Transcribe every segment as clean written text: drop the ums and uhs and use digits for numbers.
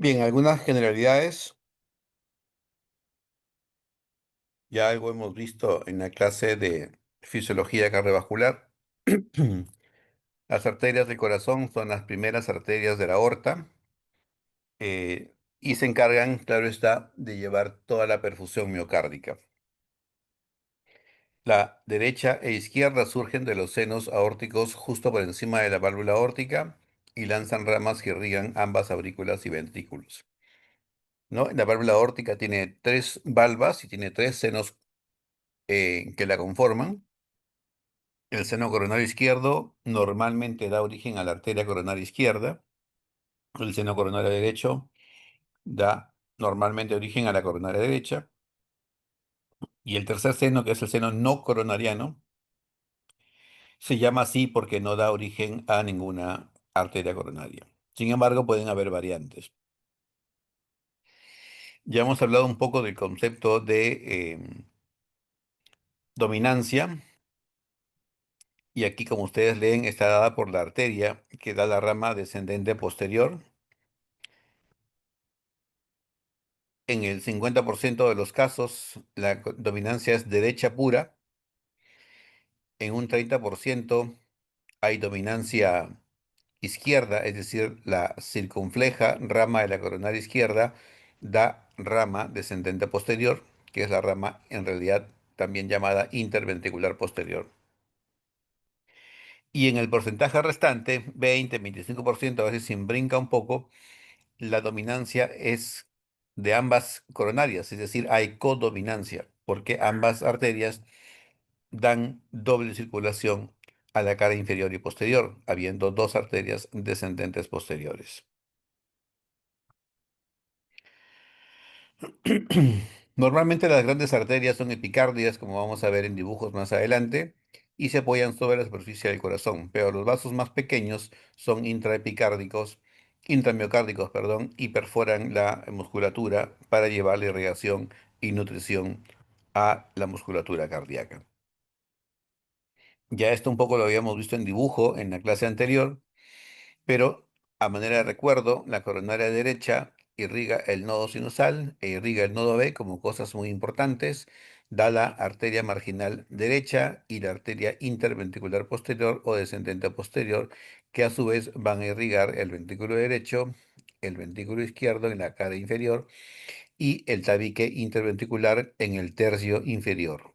Bien, algunas generalidades, ya algo hemos visto en la clase de fisiología cardiovascular. Las arterias del corazón son las primeras arterias de la aorta y se encargan, claro está, de llevar toda la perfusión miocárdica. La derecha e izquierda surgen de los senos aórticos justo por encima de la válvula aórtica y lanzan ramas que irrigan ambas aurículas y ventrículos. ¿No? La válvula aórtica tiene tres valvas y tiene tres senos que la conforman. El seno coronario izquierdo normalmente da origen a la arteria coronaria izquierda. El seno coronario derecho da normalmente origen a la coronaria derecha. Y el tercer seno, que es el seno no coronariano, se llama así porque no da origen a ninguna arteria coronaria. Sin embargo, pueden haber variantes. Ya hemos hablado un poco del concepto de dominancia. Y aquí, como ustedes leen, está dada por la arteria que da la rama descendente posterior. En el 50% de los casos, la dominancia es derecha pura. En un 30% hay dominancia izquierda, es decir, la circunfleja rama de la coronaria izquierda da rama descendente posterior, que es la rama en realidad también llamada interventricular posterior. Y en el porcentaje restante, 20-25%, a veces se brinca un poco, la dominancia es de ambas coronarias, es decir, hay codominancia, porque ambas arterias dan doble circulación a la cara inferior y posterior, habiendo dos arterias descendentes posteriores. Normalmente las grandes arterias son epicárdias, como vamos a ver en dibujos más adelante, y se apoyan sobre la superficie del corazón, pero los vasos más pequeños son intramiocárdicos, perdón, y perforan la musculatura para llevar la irrigación y nutrición a la musculatura cardíaca. Ya esto un poco lo habíamos visto en dibujo en la clase anterior, pero a manera de recuerdo, la coronaria derecha irriga el nodo sinusal e irriga el nodo B como cosas muy importantes, da la arteria marginal derecha y la arteria interventricular posterior o descendente posterior, que a su vez van a irrigar el ventrículo derecho, el ventrículo izquierdo en la cara inferior y el tabique interventricular en el tercio inferior.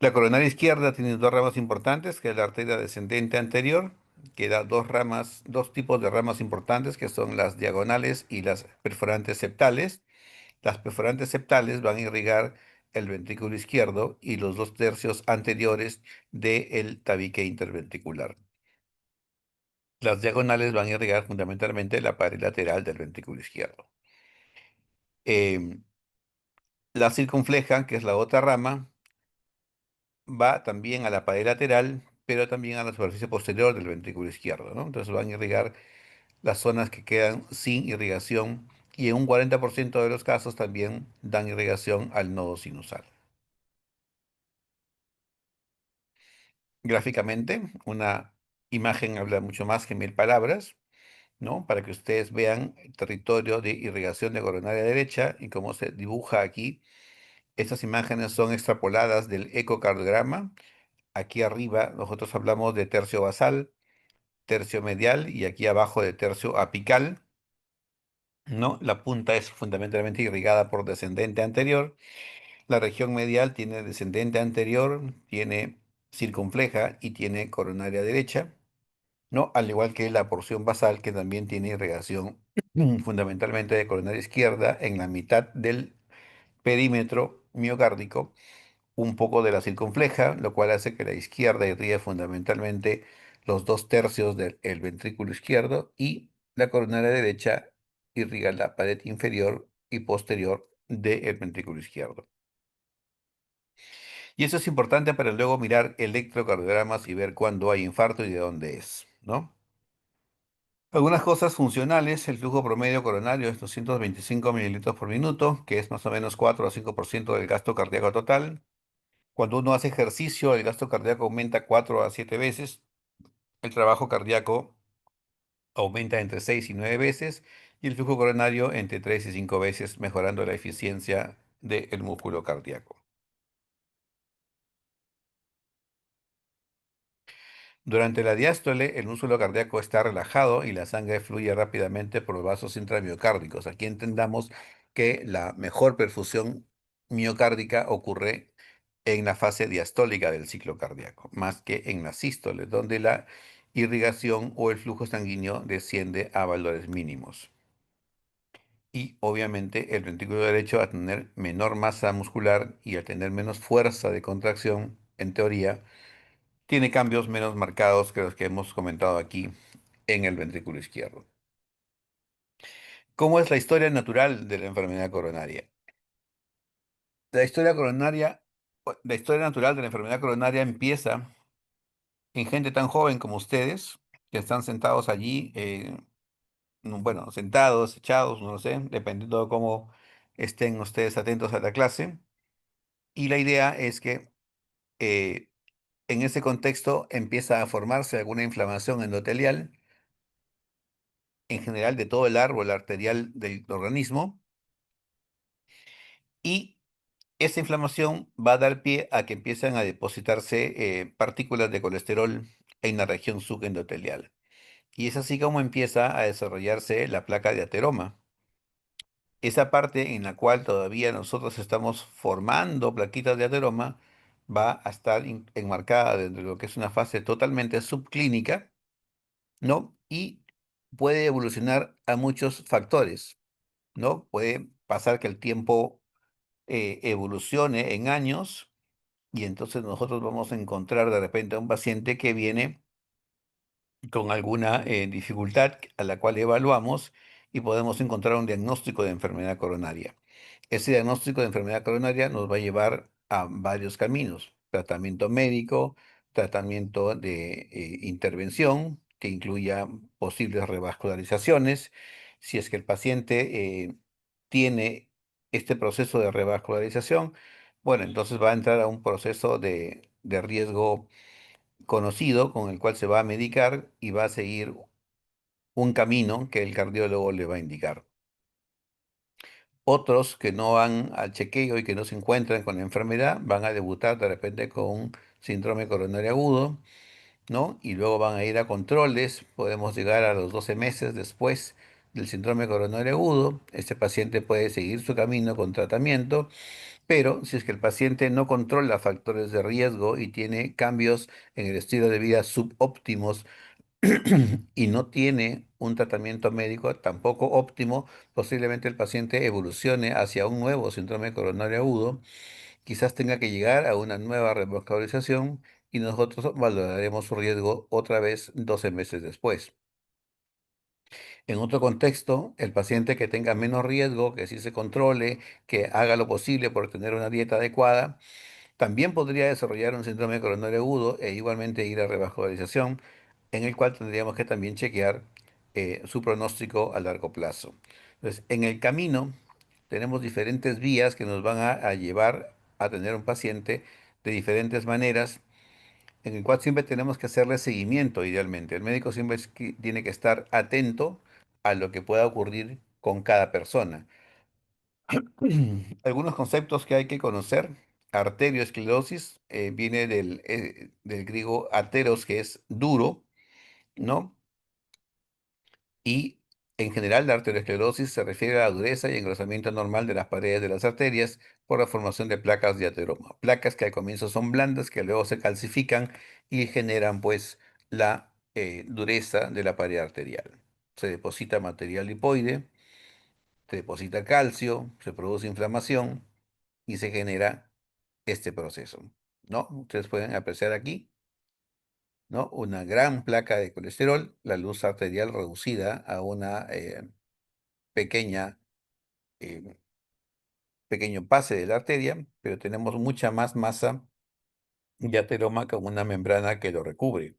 La coronaria izquierda tiene dos ramas importantes, que es la arteria descendente anterior, que da dos ramas, dos tipos de ramas importantes, que son las diagonales y las perforantes septales. Las perforantes septales van a irrigar el ventrículo izquierdo y los dos tercios anteriores del tabique interventricular. Las diagonales van a irrigar fundamentalmente la pared lateral del ventrículo izquierdo. Em, la circunfleja, que es la otra rama, va también a la pared lateral, pero también a la superficie posterior del ventrículo izquierdo, ¿no? Entonces van a irrigar las zonas que quedan sin irrigación y en un 40% de los casos también dan irrigación al nodo sinusal. Gráficamente, una imagen habla mucho más que mil palabras, ¿no? Para que ustedes vean el territorio de irrigación de coronaria derecha y cómo se dibuja aquí. Estas imágenes son extrapoladas del ecocardiograma. Aquí arriba nosotros hablamos de tercio basal, tercio medial y aquí abajo de tercio apical, ¿no? La punta es fundamentalmente irrigada por descendente anterior. La región medial tiene descendente anterior, tiene circunfleja y tiene coronaria derecha, ¿no? Al igual que la porción basal que también tiene irrigación fundamentalmente de coronaria izquierda en la mitad del perímetro miocárdico, un poco de la circunfleja, lo cual hace que la izquierda irrigue fundamentalmente los dos tercios del el ventrículo izquierdo y la coronaria derecha irriga la pared inferior y posterior del ventrículo izquierdo. Y eso es importante para luego mirar electrocardiogramas y ver cuándo hay infarto y de dónde es, ¿no? Algunas cosas funcionales, el flujo promedio coronario es 225 mililitros por minuto, que es más o menos 4 a 5% del gasto cardíaco total. Cuando uno hace ejercicio, el gasto cardíaco aumenta 4 a 7 veces. El trabajo cardíaco aumenta entre 6 y 9 veces y el flujo coronario entre 3 y 5 veces, mejorando la eficiencia del músculo cardíaco. Durante la diástole, el músculo cardíaco está relajado y la sangre fluye rápidamente por los vasos intramiocárdicos. Aquí entendamos que la mejor perfusión miocárdica ocurre en la fase diastólica del ciclo cardíaco, más que en la sístole, donde la irrigación o el flujo sanguíneo desciende a valores mínimos. Y obviamente el ventrículo derecho, a tener menor masa muscular y a tener menos fuerza de contracción, en teoría, tiene cambios menos marcados que los que hemos comentado aquí en el ventrículo izquierdo. ¿Cómo es la historia natural de la enfermedad coronaria? La historia coronaria, la historia natural de la enfermedad coronaria empieza en gente tan joven como ustedes, que están sentados allí, bueno, sentados, echados, no lo sé, dependiendo de cómo estén ustedes atentos a la clase. Y la idea es que eh, en ese contexto empieza a formarse alguna inflamación endotelial, en general de todo el árbol arterial del organismo, y esa inflamación va a dar pie a que empiezan a depositarse partículas de colesterol en la región subendotelial. Y es así como empieza a desarrollarse la placa de ateroma. Esa parte en la cual todavía nosotros estamos formando plaquitas de ateroma va a estar enmarcada dentro de lo que es una fase totalmente subclínica, ¿no? Y puede evolucionar a muchos factores, ¿no? Puede pasar que el tiempo evolucione en años y entonces nosotros vamos a encontrar de repente a un paciente que viene con alguna dificultad a la cual evaluamos y podemos encontrar un diagnóstico de enfermedad coronaria. Ese diagnóstico de enfermedad coronaria nos va a llevar a varios caminos: tratamiento médico, tratamiento de intervención, que incluya posibles revascularizaciones. Si es que el paciente tiene este proceso de revascularización, bueno, entonces va a entrar a un proceso de riesgo conocido con el cual se va a medicar y va a seguir un camino que el cardiólogo le va a indicar. Otros que no van al chequeo y que no se encuentran con la enfermedad van a debutar de repente con un síndrome coronario agudo, ¿no? Y luego van a ir a controles. Podemos llegar a los 12 meses después del síndrome coronario agudo. Este paciente puede seguir su camino con tratamiento, pero si es que el paciente no controla factores de riesgo y tiene cambios en el estilo de vida subóptimos, y no tiene un tratamiento médico tampoco óptimo, posiblemente el paciente evolucione hacia un nuevo síndrome coronario agudo, quizás tenga que llegar a una nueva revascularización y nosotros valoraremos su riesgo otra vez 12 meses después. En otro contexto, el paciente que tenga menos riesgo, que sí se controle, que haga lo posible por tener una dieta adecuada, también podría desarrollar un síndrome coronario agudo e igualmente ir a revascularización, en el cual tendríamos que también chequear su pronóstico a largo plazo. Entonces, en el camino tenemos diferentes vías que nos van a llevar a tener un paciente de diferentes maneras, en el cual siempre tenemos que hacerle seguimiento idealmente. El médico siempre tiene que estar atento a lo que pueda ocurrir con cada persona. Algunos conceptos que hay que conocer. Arteriosclerosis viene del griego ateros, que es duro, ¿no? Y en general la arteriosclerosis se refiere a la dureza y engrosamiento normal de las paredes de las arterias por la formación de placas de ateroma. Placas que al comienzo son blandas, que luego se calcifican y generan pues la dureza de la pared arterial. Se deposita material lipoide, se deposita calcio, se produce inflamación y se genera este proceso, ¿no? Ustedes pueden apreciar aquí, ¿no? Una gran placa de colesterol, la luz arterial reducida a una pequeña, eh, pequeño pase de la arteria, pero tenemos mucha más masa de ateroma con una membrana que lo recubre.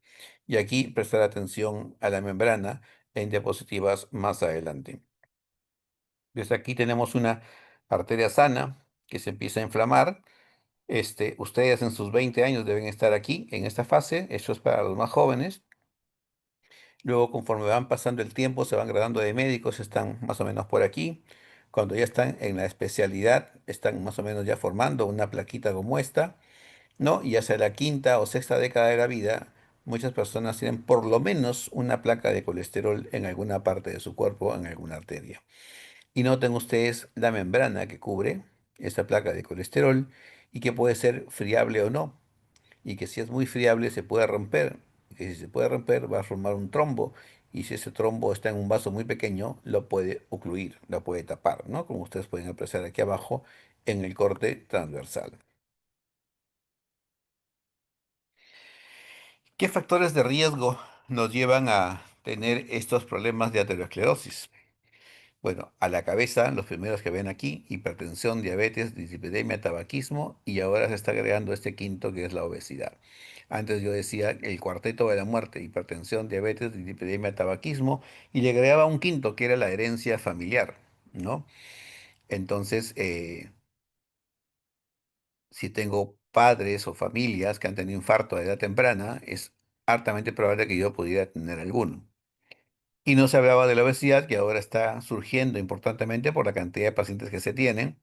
Y aquí prestar atención a la membrana en diapositivas más adelante. Desde aquí tenemos una arteria sana que se empieza a inflamar. Ustedes en sus 20 años deben estar aquí, en esta fase. Esto es para los más jóvenes. Luego, conforme van pasando el tiempo, se van graduando de médicos, están más o menos por aquí. Cuando ya están en la especialidad, están más o menos ya formando una plaquita como esta, ¿no? Y hacia la quinta o sexta década de la vida, muchas personas tienen por lo menos una placa de colesterol en alguna parte de su cuerpo, en alguna arteria. Y noten ustedes la membrana que cubre esta placa de colesterol y que puede ser friable o no, y que si es muy friable se puede romper, y que si se puede romper va a formar un trombo, y si ese trombo está en un vaso muy pequeño, lo puede ocluir, lo puede tapar, ¿no? Como ustedes pueden apreciar aquí abajo en el corte transversal. ¿Qué factores de riesgo nos llevan a tener estos problemas de aterosclerosis? Bueno, a la cabeza, los primeros que ven aquí, hipertensión, diabetes, dislipidemia, tabaquismo, y ahora se está agregando este quinto que es la obesidad. Antes yo decía el cuarteto de la muerte: hipertensión, diabetes, dislipidemia, tabaquismo, y le agregaba un quinto que era la herencia familiar, ¿no? Entonces, si tengo padres o familias que han tenido infarto a edad temprana, es altamente probable que yo pudiera tener alguno. Y no se hablaba de la obesidad, que ahora está surgiendo importantemente por la cantidad de pacientes que se tienen.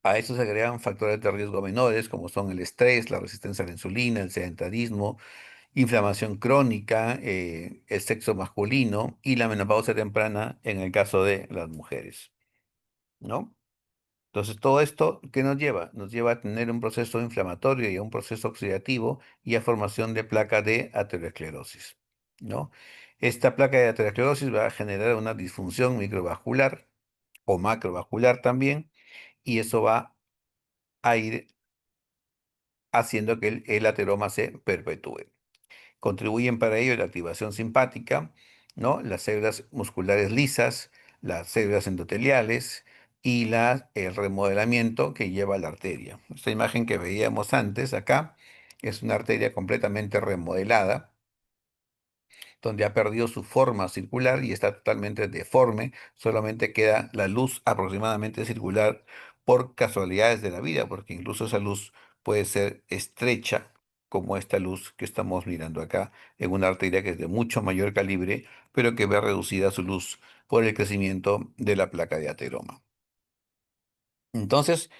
A eso se agregan factores de riesgo menores, como son el estrés, la resistencia a la insulina, el sedentarismo, inflamación crónica, el sexo masculino y la menopausia temprana en el caso de las mujeres, ¿no? Entonces, todo esto, ¿qué nos lleva? Nos lleva a tener un proceso inflamatorio y a un proceso oxidativo y a formación de placa de aterosclerosis, ¿no? Esta placa de aterosclerosis va a generar una disfunción microvascular o macrovascular también, y eso va a ir haciendo que el ateroma se perpetúe. Contribuyen para ello la activación simpática, ¿no? Las células musculares lisas, las células endoteliales y el remodelamiento que lleva la arteria. Esta imagen que veíamos antes acá es una arteria completamente remodelada, donde ha perdido su forma circular y está totalmente deforme, solamente queda la luz aproximadamente circular por casualidades de la vida, porque incluso esa luz puede ser estrecha, como esta luz que estamos mirando acá, en una arteria que es de mucho mayor calibre, pero que ve reducida su luz por el crecimiento de la placa de ateroma. Entonces,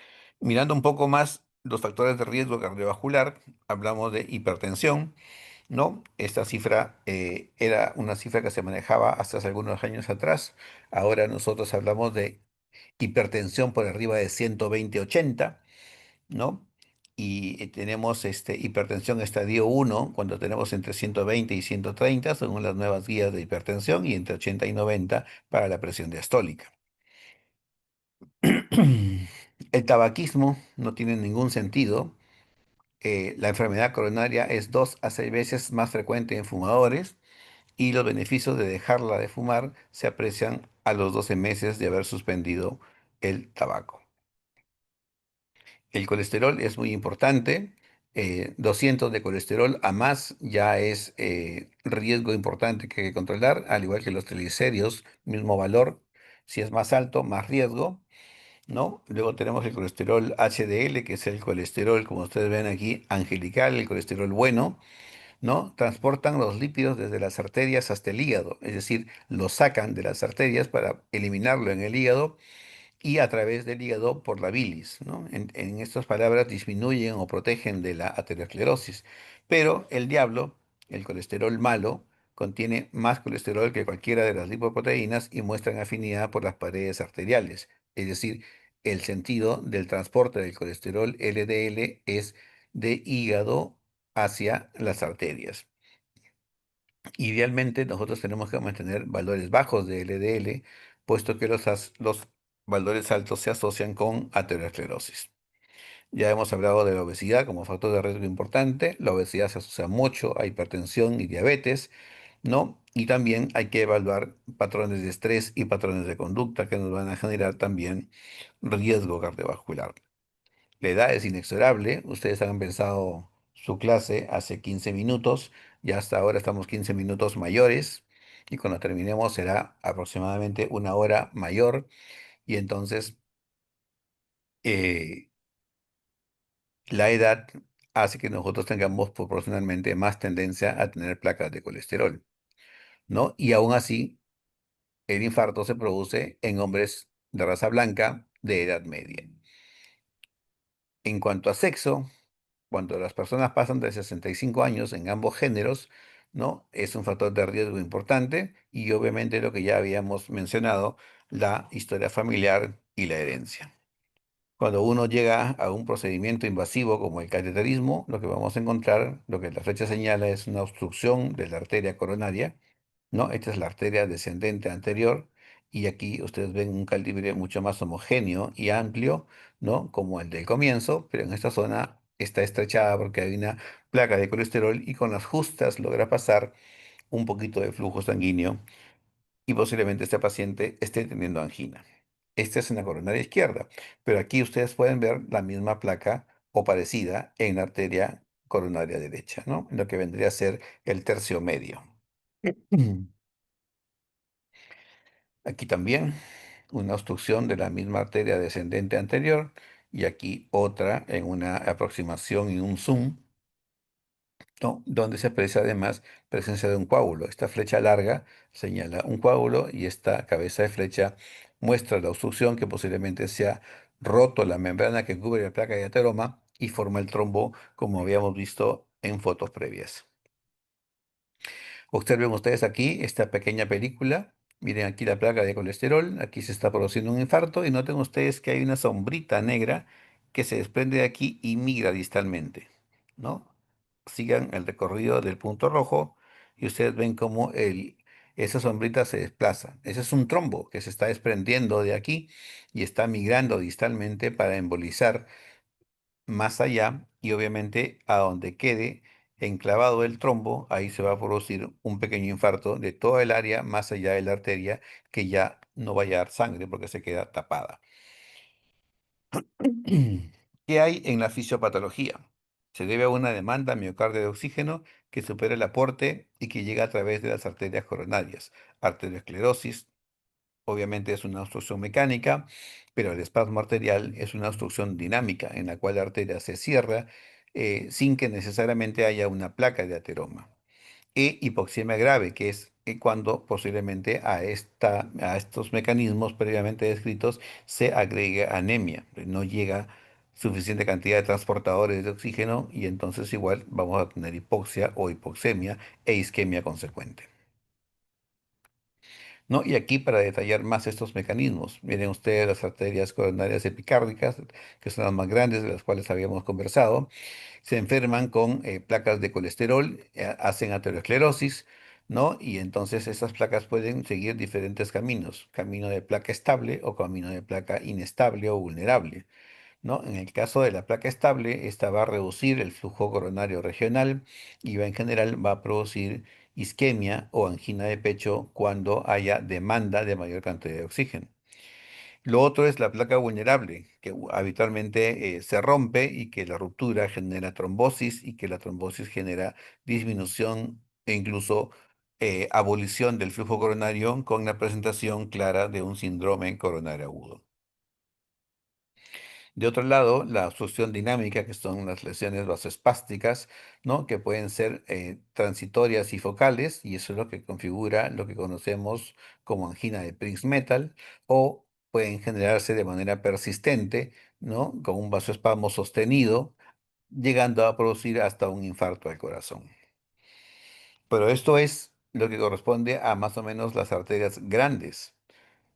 mirando un poco más los factores de riesgo cardiovascular, hablamos de hipertensión, ¿no? Esta cifra era una cifra que se manejaba hasta hace algunos años atrás. Ahora nosotros hablamos de hipertensión por arriba de 120/80, ¿no? Y tenemos hipertensión estadio 1 cuando tenemos entre 120 y 130, según las nuevas guías de hipertensión, y entre 80 y 90 para la presión diastólica. El tabaquismo no tiene ningún sentido. La enfermedad coronaria es 2 a 6 veces más frecuente en fumadores, y los beneficios de dejarla de fumar se aprecian a los 12 meses de haber suspendido el tabaco. El colesterol es muy importante. 200 de colesterol a más ya es riesgo importante que hay que controlar, al igual que los triglicéridos, mismo valor. Si es más alto, más riesgo, ¿no? Luego tenemos el colesterol HDL, que es el colesterol, como ustedes ven aquí, angelical, el colesterol bueno, ¿no? Transportan los lípidos desde las arterias hasta el hígado, es decir, lo sacan de las arterias para eliminarlo en el hígado y a través del hígado por la bilis, ¿no? En estas palabras, disminuyen o protegen de la aterosclerosis. Pero el diablo, el colesterol malo, contiene más colesterol que cualquiera de las lipoproteínas y muestran afinidad por las paredes arteriales. Es decir, el sentido del transporte del colesterol LDL es de hígado hacia las arterias. Idealmente, nosotros tenemos que mantener valores bajos de LDL, puesto que los valores altos se asocian con aterosclerosis. Ya hemos hablado de la obesidad como factor de riesgo importante. La obesidad se asocia mucho a hipertensión y diabetes, ¿no? Y también hay que evaluar patrones de estrés y patrones de conducta que nos van a generar también riesgo cardiovascular. La edad es inexorable. Ustedes han empezado su clase hace 15 minutos, y hasta ahora estamos 15 minutos mayores, y cuando terminemos será aproximadamente una hora mayor, y entonces eh, la edad hace que nosotros tengamos proporcionalmente más tendencia a tener placas de colesterol. ¿no? Y aún así, el infarto se produce en hombres de raza blanca de edad media. En cuanto a sexo, cuando las personas pasan de 65 años en ambos géneros, ¿no? Es un factor de riesgo importante y obviamente lo que ya habíamos mencionado, la historia familiar y la herencia. Cuando uno llega a un procedimiento invasivo como el cateterismo, lo que vamos a encontrar, lo que la flecha señala, es una obstrucción de la arteria coronaria, ¿no? Esta es la arteria descendente anterior y aquí ustedes ven un calibre mucho más homogéneo y amplio, ¿no? Como el del comienzo, pero en esta zona está estrechada porque hay una placa de colesterol y con las justas logra pasar un poquito de flujo sanguíneo y posiblemente este paciente esté teniendo angina. Esta es en la coronaria izquierda, pero aquí ustedes pueden ver la misma placa o parecida en la arteria coronaria derecha, ¿no? Lo que vendría a ser el tercio medio. Aquí también una obstrucción de la misma arteria descendente anterior y aquí otra en una aproximación y un zoom, ¿no? Donde se aprecia además presencia de un coágulo. Esta flecha larga señala un coágulo y esta cabeza de flecha muestra la obstrucción que posiblemente se ha roto la membrana que cubre la placa de ateroma y forma el trombo como habíamos visto en fotos previas. Observen ustedes aquí esta pequeña película. Miren aquí la placa de colesterol. Aquí se está produciendo un infarto. Y noten ustedes que hay una sombrita negra que se desprende de aquí y migra distalmente, ¿no? Sigan el recorrido del punto rojo y ustedes ven cómo esa sombrita se desplaza. Ese es un trombo que se está desprendiendo de aquí y está migrando distalmente para embolizar más allá y obviamente a donde quede enclavado el trombo, ahí se va a producir un pequeño infarto de toda el área más allá de la arteria que ya no va a dar sangre porque se queda tapada. ¿Qué hay en la fisiopatología? Se debe a una demanda miocardio de oxígeno que supera el aporte y que llega a través de las arterias coronarias, arteriosclerosis. Obviamente es una obstrucción mecánica, pero el espasmo arterial es una obstrucción dinámica en la cual la arteria se cierra sin que necesariamente haya una placa de ateroma. E hipoxemia grave, que es cuando posiblemente a estos mecanismos previamente descritos se agregue anemia. No llega suficiente cantidad de transportadores de oxígeno y entonces igual vamos a tener hipoxia o hipoxemia e isquemia consecuente. ¿No? Y aquí para detallar más estos mecanismos, miren ustedes las arterias coronarias epicárdicas, que son las más grandes de las cuales habíamos conversado, se enferman con placas de colesterol, hacen aterosclerosis, ¿no? Y entonces estas placas pueden seguir diferentes caminos, camino de placa estable o camino de placa inestable o vulnerable. ¿No? En el caso de la placa estable, esta va a reducir el flujo coronario regional y en general va a producir isquemia o angina de pecho cuando haya demanda de mayor cantidad de oxígeno. Lo otro es la placa vulnerable, que habitualmente se rompe y que la ruptura genera trombosis y que la trombosis genera disminución e incluso abolición del flujo coronario con la presentación clara de un síndrome coronario agudo. De otro lado, la obstrucción dinámica, que son las lesiones vasoespásticas, ¿no? Que pueden ser transitorias y focales, y eso es lo que configura lo que conocemos como angina de Prince-Metal, o pueden generarse de manera persistente, ¿no? Con un vasoespasmo sostenido, llegando a producir hasta un infarto al corazón. Pero esto es lo que corresponde a más o menos las arterias grandes.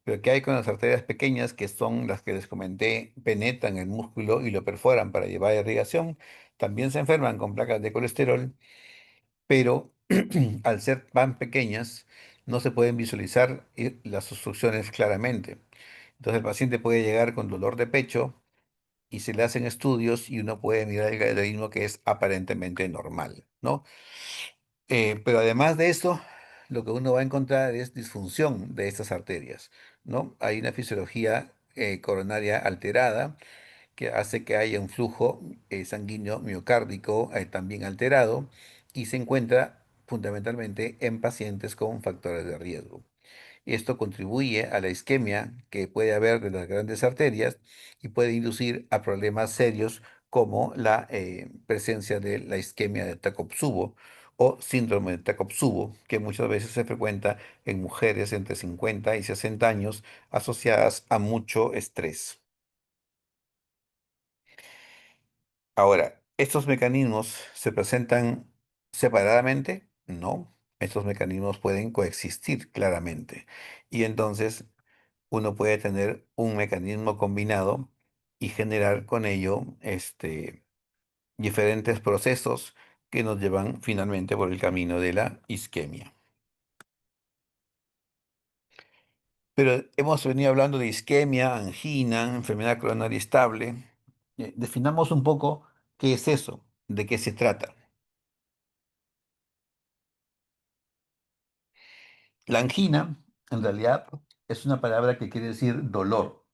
Pero ¿qué hay con las arterias pequeñas, que son las que les comenté, penetran el músculo y lo perforan para llevar irrigación? También se enferman con placas de colesterol, pero al ser tan pequeñas no se pueden visualizar las obstrucciones claramente. Entonces el paciente puede llegar con dolor de pecho y se le hacen estudios y uno puede mirar el galerismo que es aparentemente normal, ¿no? Pero además de esto, lo que uno va a encontrar es disfunción de estas arterias, ¿no? Hay una fisiología coronaria alterada que hace que haya un flujo sanguíneo miocárdico también alterado y se encuentra fundamentalmente en pacientes con factores de riesgo. Esto contribuye a la isquemia que puede haber de las grandes arterias y puede inducir a problemas serios como la presencia de la isquemia de Takotsubo o síndrome de Takotsubo, que muchas veces se frecuenta en mujeres entre 50 y 60 años asociadas a mucho estrés. Ahora, ¿estos mecanismos se presentan separadamente? No, estos mecanismos pueden coexistir claramente. Y entonces uno puede tener un mecanismo combinado y generar con ello diferentes procesos que nos llevan finalmente por el camino de la isquemia. Pero hemos venido hablando de isquemia, angina, enfermedad coronaria estable. Definamos un poco qué es eso, de qué se trata. La angina, en realidad, es una palabra que quiere decir dolor.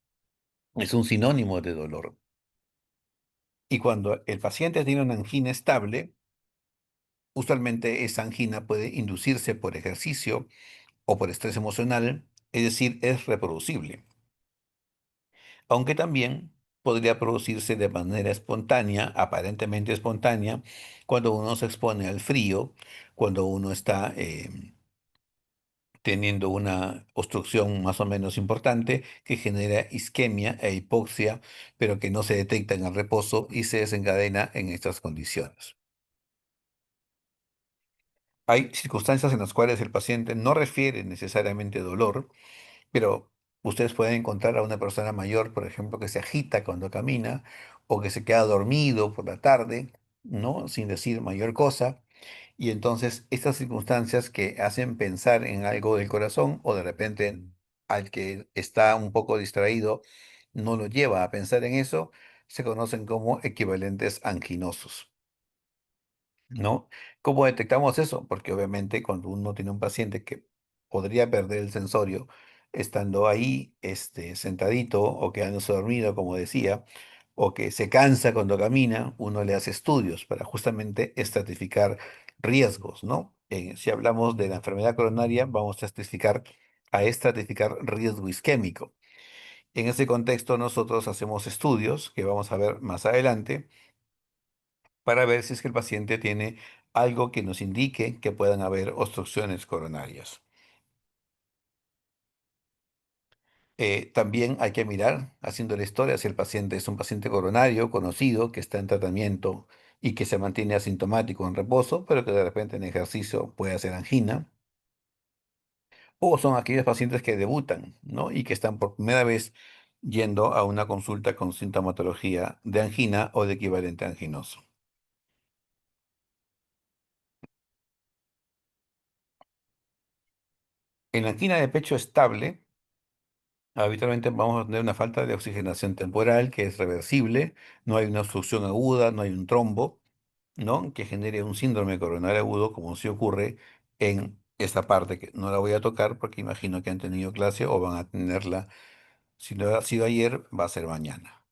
Es un sinónimo de dolor. Y cuando el paciente tiene una angina estable, usualmente esa angina puede inducirse por ejercicio o por estrés emocional, es decir, es reproducible. Aunque también podría producirse de manera espontánea, aparentemente espontánea, cuando uno se expone al frío, cuando uno está teniendo una obstrucción más o menos importante que genera isquemia e hipoxia, pero que no se detecta en el reposo y se desencadena en estas condiciones. Hay circunstancias en las cuales el paciente no refiere necesariamente dolor, pero ustedes pueden encontrar a una persona mayor, por ejemplo, que se agita cuando camina o que se queda dormido por la tarde, ¿no? Sin decir mayor cosa. Y entonces estas circunstancias que hacen pensar en algo del corazón o de repente al que está un poco distraído no lo lleva a pensar en eso, se conocen como equivalentes anginosos. ¿No? ¿Cómo detectamos eso? Porque obviamente cuando uno tiene un paciente que podría perder el sensorio estando ahí sentadito o quedándose dormido, como decía, o que se cansa cuando camina, uno le hace estudios para justamente estratificar riesgos, ¿no? Si hablamos de la enfermedad coronaria, vamos a estratificar riesgo isquémico. En ese contexto, nosotros hacemos estudios que vamos a ver más adelante para ver si es que el paciente tiene algo que nos indique que puedan haber obstrucciones coronarias. También hay que mirar, haciendo la historia, si el paciente es un paciente coronario conocido que está en tratamiento y que se mantiene asintomático en reposo, pero que de repente en ejercicio puede hacer angina, o son aquellos pacientes que debutan, ¿no? Y que están por primera vez yendo a una consulta con sintomatología de angina o de equivalente anginoso. En la angina de pecho estable, habitualmente vamos a tener una falta de oxigenación temporal que es reversible, no hay una obstrucción aguda, no hay un trombo, ¿no? Que genere un síndrome coronario agudo, como sí ocurre en esta parte que no la voy a tocar porque imagino que han tenido clase o van a tenerla. Si no ha sido ayer, va a ser mañana.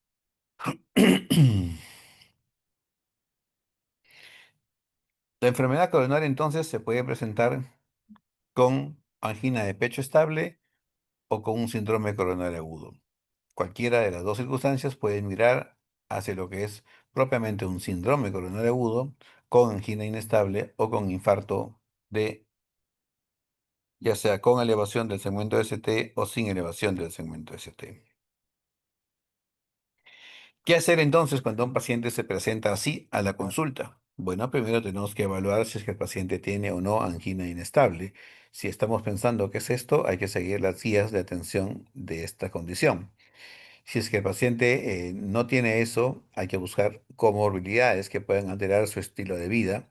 La enfermedad coronaria entonces se puede presentar con angina de pecho estable o con un síndrome coronario agudo. Cualquiera de las dos circunstancias puede mirar hacia lo que es propiamente un síndrome coronario agudo con angina inestable o con infarto de, ya sea con elevación del segmento ST o sin elevación del segmento ST. ¿Qué hacer entonces cuando un paciente se presenta así a la consulta? Bueno, primero tenemos que evaluar si es que el paciente tiene o no angina inestable. Si estamos pensando que es esto, hay que seguir las guías de atención de esta condición. Si es que el paciente no tiene eso, hay que buscar comorbilidades que puedan alterar su estilo de vida,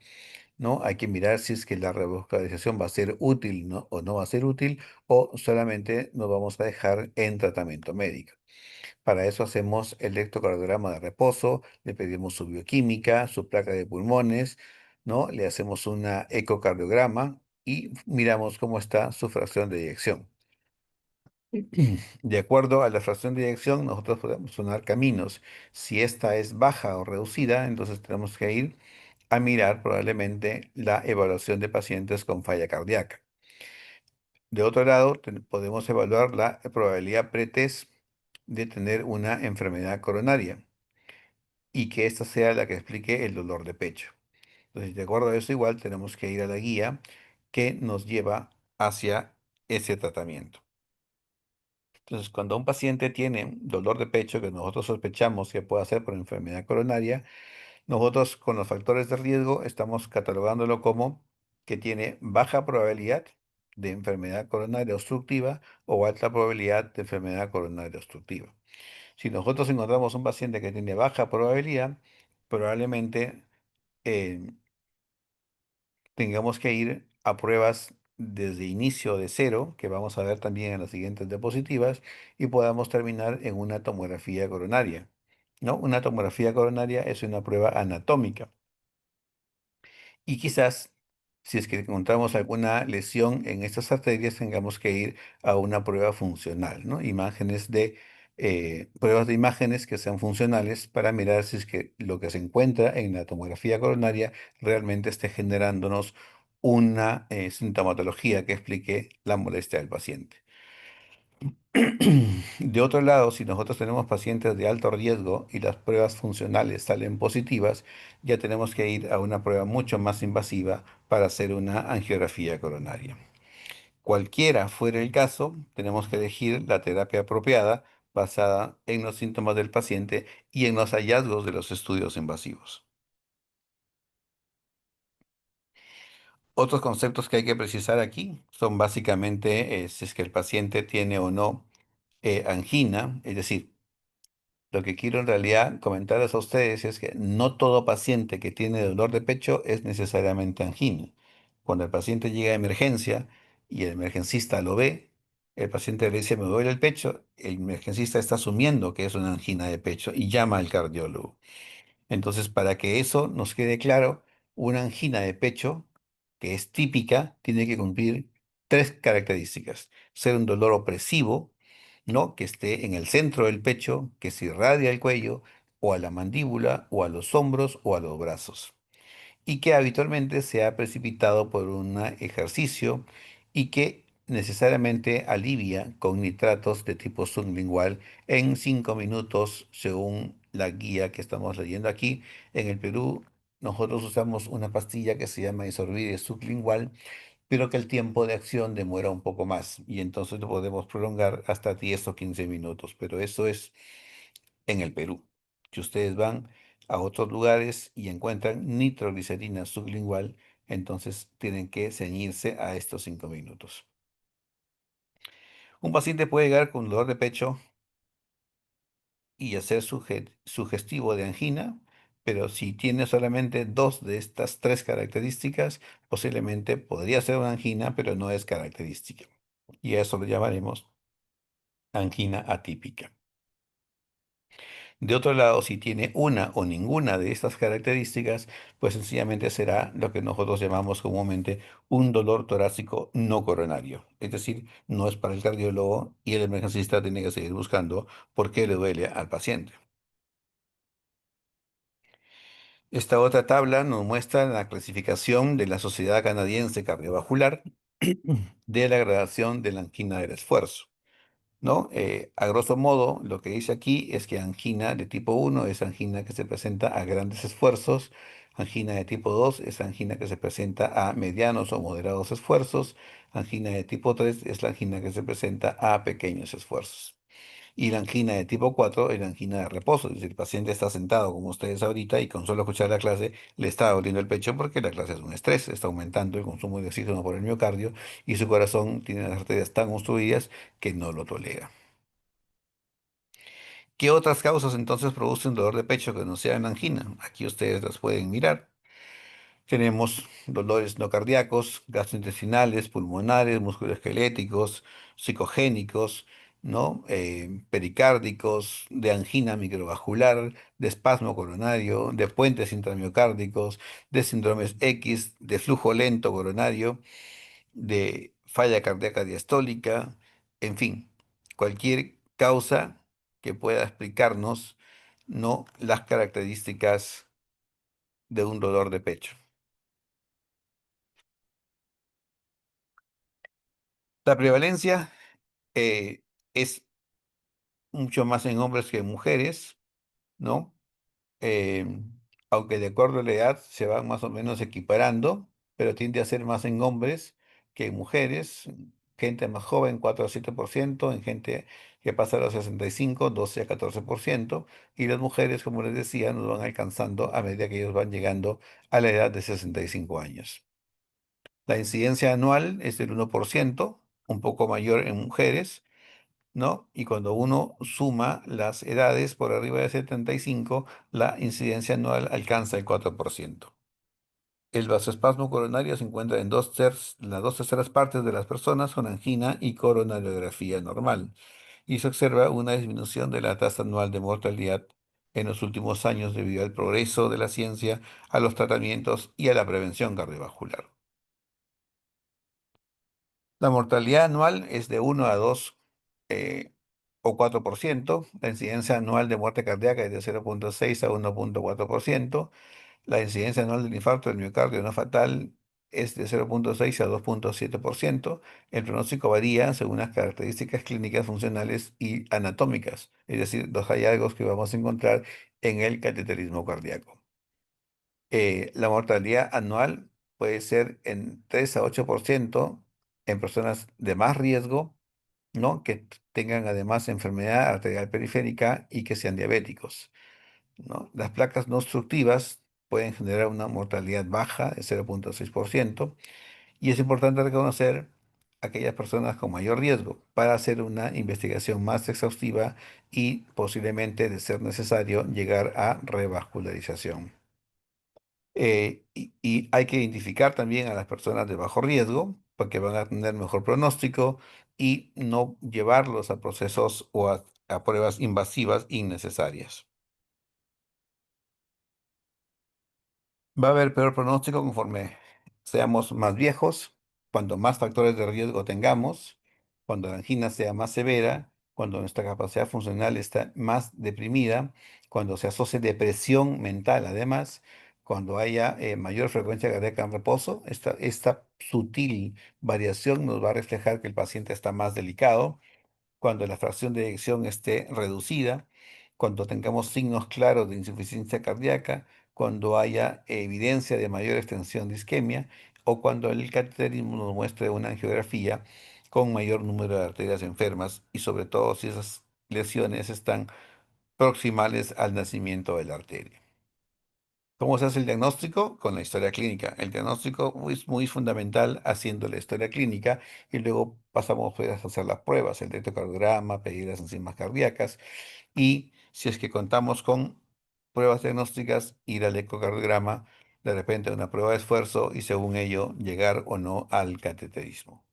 ¿no? Hay que mirar si es que la revascularización va a ser útil, ¿no? O no va a ser útil, o solamente nos vamos a dejar en tratamiento médico. Para eso hacemos electrocardiograma de reposo, le pedimos su bioquímica, su placa de pulmones, ¿no? Le hacemos una ecocardiograma y miramos cómo está su fracción de eyección. De acuerdo a la fracción de eyección, nosotros podemos sonar caminos. Si esta es baja o reducida, entonces tenemos que ir a mirar probablemente la evaluación de pacientes con falla cardíaca. De otro lado, podemos evaluar la probabilidad pretest de tener una enfermedad coronaria y que esta sea la que explique el dolor de pecho. Entonces, de acuerdo a eso, igual tenemos que ir a la guía que nos lleva hacia ese tratamiento. Entonces, cuando un paciente tiene dolor de pecho que nosotros sospechamos que puede ser por enfermedad coronaria, nosotros con los factores de riesgo estamos catalogándolo como que tiene baja probabilidad de enfermedad coronaria obstructiva o alta probabilidad de enfermedad coronaria obstructiva. Si nosotros encontramos un paciente que tiene baja probabilidad, probablemente eh, tengamos que ir a pruebas desde inicio de cero, que vamos a ver también en las siguientes diapositivas, y podamos terminar en una tomografía coronaria. ¿No? Una tomografía coronaria es una prueba anatómica. Y quizás, si es que encontramos alguna lesión en estas arterias, tengamos que ir a una prueba funcional, ¿no? Pruebas de imágenes que sean funcionales para mirar si es que lo que se encuentra en la tomografía coronaria realmente esté generándonos una sintomatología que explique la molestia del paciente. De otro lado, si nosotros tenemos pacientes de alto riesgo y las pruebas funcionales salen positivas, ya tenemos que ir a una prueba mucho más invasiva para hacer una angiografía coronaria. Cualquiera fuera el caso, tenemos que elegir la terapia apropiada basada en los síntomas del paciente y en los hallazgos de los estudios invasivos. Otros conceptos que hay que precisar aquí son básicamente si es que el paciente tiene o no angina, es decir, lo que quiero en realidad comentarles a ustedes es que no todo paciente que tiene dolor de pecho es necesariamente angina. Cuando el paciente llega a emergencia y el emergencista lo ve, el paciente le dice, me duele el pecho, el emergencista está asumiendo que es una angina de pecho y llama al cardiólogo. Entonces, para que eso nos quede claro, una angina de pecho, que es típica, tiene que cumplir tres características. Ser un dolor opresivo, ¿no? Que esté en el centro del pecho, que se irradia al cuello, o a la mandíbula, o a los hombros, o a los brazos y que habitualmente se ha precipitado por un ejercicio y que necesariamente alivia con nitratos de tipo sublingual en 5 minutos, según la guía que estamos leyendo aquí. En el Perú, nosotros usamos una pastilla que se llama Isorvide sublingual, pero que el tiempo de acción demora un poco más y entonces lo podemos prolongar hasta 10 o 15 minutos, pero eso es en el Perú. Si ustedes van a otros lugares y encuentran nitroglicerina sublingual, entonces tienen que ceñirse a estos 5 minutos. Un paciente puede llegar con dolor de pecho y hacer sugestivo de angina, pero si tiene solamente dos de estas tres características, posiblemente podría ser una angina, pero no es característica. Y a eso lo llamaremos angina atípica. De otro lado, si tiene una o ninguna de estas características, pues sencillamente será lo que nosotros llamamos comúnmente un dolor torácico no coronario. Es decir, no es para el cardiólogo y el emergencista tiene que seguir buscando por qué le duele al paciente. Esta otra tabla nos muestra la clasificación de la Sociedad Canadiense Cardiovascular de la gradación de la angina del esfuerzo. ¿No? A grosso modo, lo que dice aquí es que angina de tipo 1 es angina que se presenta a grandes esfuerzos, angina de tipo 2 es angina que se presenta a medianos o moderados esfuerzos, angina de tipo 3 es la angina que se presenta a pequeños esfuerzos. Y la angina de tipo 4 es la angina de reposo, es decir, el paciente está sentado como ustedes ahorita y con solo escuchar la clase le está doliendo el pecho porque la clase es un estrés, está aumentando el consumo de oxígeno por el miocardio y su corazón tiene las arterias tan obstruidas que no lo tolera. ¿Qué otras causas entonces producen dolor de pecho que no sean angina? Aquí ustedes las pueden mirar. Tenemos dolores no cardíacos, gastrointestinales, pulmonares, musculoesqueléticos, psicogénicos, ¿no? Pericárdicos, de angina microvascular, de espasmo coronario, de puentes intramiocárdicos, de síndromes X, de flujo lento coronario, de falla cardíaca diastólica, en fin, cualquier causa que pueda explicarnos, ¿no? Las características de un dolor de pecho. La prevalencia eh, es mucho más en hombres que en mujeres, ¿no? Eh, aunque de acuerdo a la edad se van más o menos equiparando, pero tiende a ser más en hombres que en mujeres. Gente más joven, 4 a 7%; en gente que pasa a los 65, 12 a 14%; y las mujeres, como les decía, nos van alcanzando a medida que ellos van llegando a la edad de 65 años. La incidencia anual es del 1%, un poco mayor en mujeres, ¿no? Y cuando uno suma las edades por arriba de 75, la incidencia anual alcanza el 4%. El vasoespasmo coronario se encuentra en las dos terceras partes de las personas con angina y coronariografía normal, y se observa una disminución de la tasa anual de mortalidad en los últimos años debido al progreso de la ciencia, a los tratamientos y a la prevención cardiovascular. La mortalidad anual es de 1 a 2 eh, o 4%. La incidencia anual de muerte cardíaca es de 0,6 a 1,4%. La incidencia anual del infarto del miocardio no fatal es de 0,6 a 2,7%. El pronóstico varía según las características clínicas, funcionales y anatómicas, es decir, los hallazgos que vamos a encontrar en el cateterismo cardíaco. La mortalidad anual puede ser en 3 a 8% en personas de más riesgo, ¿no? Que tengan además enfermedad arterial periférica y que sean diabéticos, ¿no? Las placas no obstructivas pueden generar una mortalidad baja de 0,6%, y es importante reconocer aquellas personas con mayor riesgo para hacer una investigación más exhaustiva y posiblemente, de ser necesario, llegar a revascularización. Y hay que identificar también a las personas de bajo riesgo, porque van a tener mejor pronóstico, y no llevarlos a procesos o a pruebas invasivas innecesarias. Va a haber peor pronóstico conforme seamos más viejos, cuando más factores de riesgo tengamos, cuando la angina sea más severa, cuando nuestra capacidad funcional está más deprimida, cuando se asocie depresión mental además, cuando haya mayor frecuencia cardíaca en reposo. Esta sutil variación nos va a reflejar que el paciente está más delicado, cuando la fracción de eyección esté reducida, cuando tengamos signos claros de insuficiencia cardíaca, cuando haya evidencia de mayor extensión de isquemia, o cuando el cateterismo nos muestre una angiografía con mayor número de arterias enfermas, y sobre todo si esas lesiones están proximales al nacimiento de la arteria. ¿Cómo se hace el diagnóstico? Con la historia clínica. El diagnóstico es muy fundamental haciendo la historia clínica, y luego pasamos pues, a hacer las pruebas, el electrocardiograma, pedir las enzimas cardíacas, y si es que contamos con pruebas diagnósticas, ir al ecocardiograma, de repente una prueba de esfuerzo, y según ello llegar o no al cateterismo.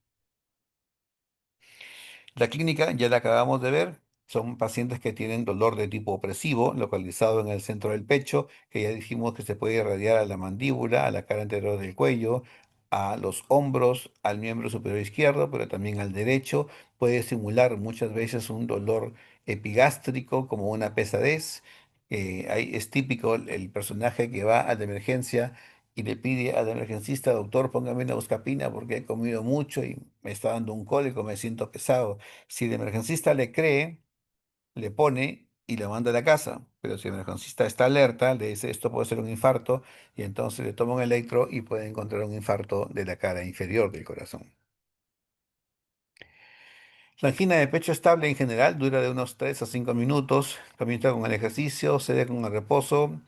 La clínica ya la acabamos de ver. Son pacientes que tienen dolor de tipo opresivo, localizado en el centro del pecho, que ya dijimos que se puede irradiar a la mandíbula, a la cara anterior del cuello, a los hombros, al miembro superior izquierdo, pero también al derecho. Puede simular muchas veces un dolor epigástrico, como una pesadez. Es típico el personaje que va a la emergencia y le pide al emergencista: doctor, póngame una buscapina porque he comido mucho y me está dando un cólico, me siento pesado. Si el emergencista le cree, le pone y le manda a la casa. Pero si el emergencista está alerta, le dice: esto puede ser un infarto, y entonces le toma un electro y puede encontrar un infarto de la cara inferior del corazón. La angina de pecho estable en general dura de unos 3 a 5 minutos, comienza con el ejercicio, cede con el reposo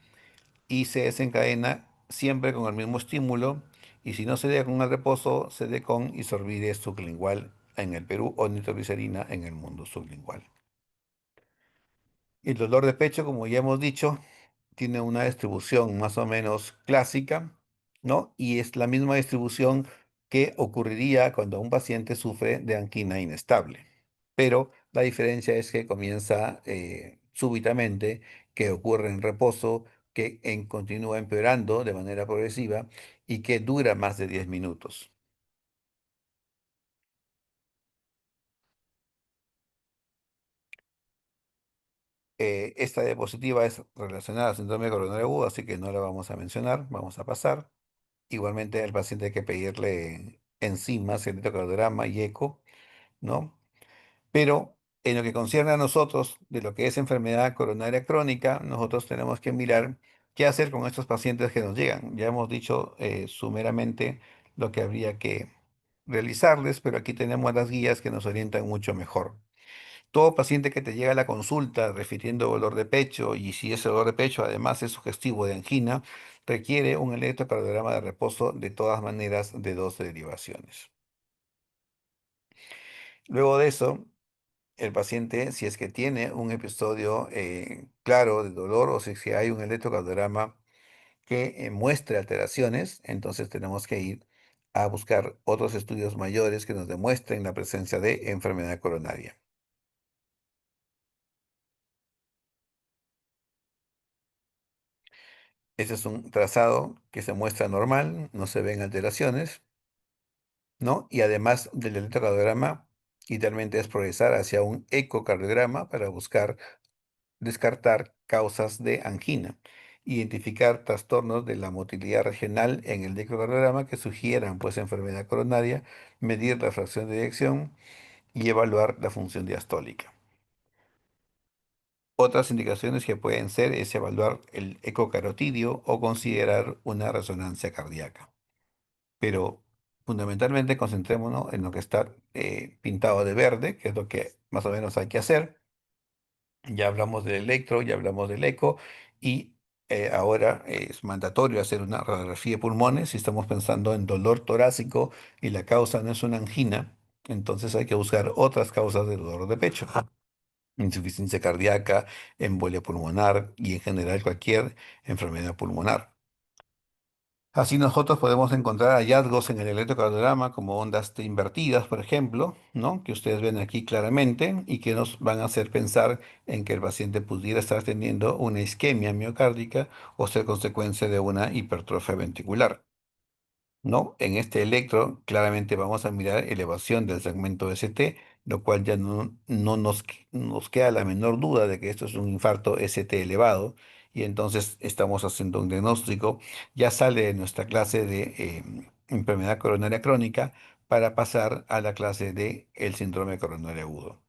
y se desencadena siempre con el mismo estímulo. Y si no se dé con el reposo, se dé con isorbide sublingual en el Perú o nitroglicerina en el mundo sublingual. El dolor de pecho, como ya hemos dicho, tiene una distribución más o menos clásica, ¿no? Y es la misma distribución que ocurriría cuando un paciente sufre de angina inestable. Pero la diferencia es que comienza súbitamente, que ocurre en reposo, continúa empeorando de manera progresiva y que dura más de 10 minutos. Esta diapositiva es relacionada al síndrome coronario agudo, así que no la vamos a mencionar, vamos a pasar. Igualmente al paciente hay que pedirle enzimas, electrocardiograma y eco, ¿no? Pero en lo que concierne a nosotros, de lo que es enfermedad coronaria crónica, nosotros tenemos que mirar ¿Qué hacer con estos pacientes que nos llegan? Ya hemos dicho sumeramente lo que habría que realizarles, pero aquí tenemos las guías que nos orientan mucho mejor. Todo paciente que te llega a la consulta refiriendo dolor de pecho y si ese dolor de pecho además es sugestivo de angina, requiere un electrocardiograma de reposo de todas maneras de dos derivaciones. Luego de eso, el paciente, si es que tiene un episodio claro de dolor o si es que hay un electrocardiograma que muestre alteraciones, entonces tenemos que ir a buscar otros estudios mayores que nos demuestren la presencia de enfermedad coronaria. Este es un trazado que se muestra normal, no se ven alteraciones, ¿no? Y además del electrocardiograma, idealmente es progresar hacia un ecocardiograma para buscar descartar causas de angina, identificar trastornos de la motilidad regional en el ecocardiograma que sugieran pues enfermedad coronaria, medir la fracción de eyección y evaluar la función diastólica. Otras indicaciones que pueden ser es evaluar el ecocarotidio o considerar una resonancia cardíaca. Pero fundamentalmente concentrémonos en lo que está pintado de verde, que es lo que más o menos hay que hacer. Ya hablamos del electro, ya hablamos del eco y ahora es mandatorio hacer una radiografía de pulmones si estamos pensando en dolor torácico y la causa no es una angina, entonces hay que buscar otras causas del dolor de pecho. Insuficiencia cardíaca, embolia pulmonar y en general cualquier enfermedad pulmonar. Así nosotros podemos encontrar hallazgos en el electrocardiograma como ondas T invertidas, por ejemplo, ¿no? Que ustedes ven aquí claramente y que nos van a hacer pensar en que el paciente pudiera estar teniendo una isquemia miocárdica o ser consecuencia de una hipertrofia ventricular. ¿No? En este electro claramente vamos a mirar elevación del segmento ST, lo cual ya no nos queda la menor duda de que esto es un infarto ST elevado y entonces estamos haciendo un diagnóstico, ya sale de nuestra clase de enfermedad coronaria crónica para pasar a la clase de el síndrome coronario agudo.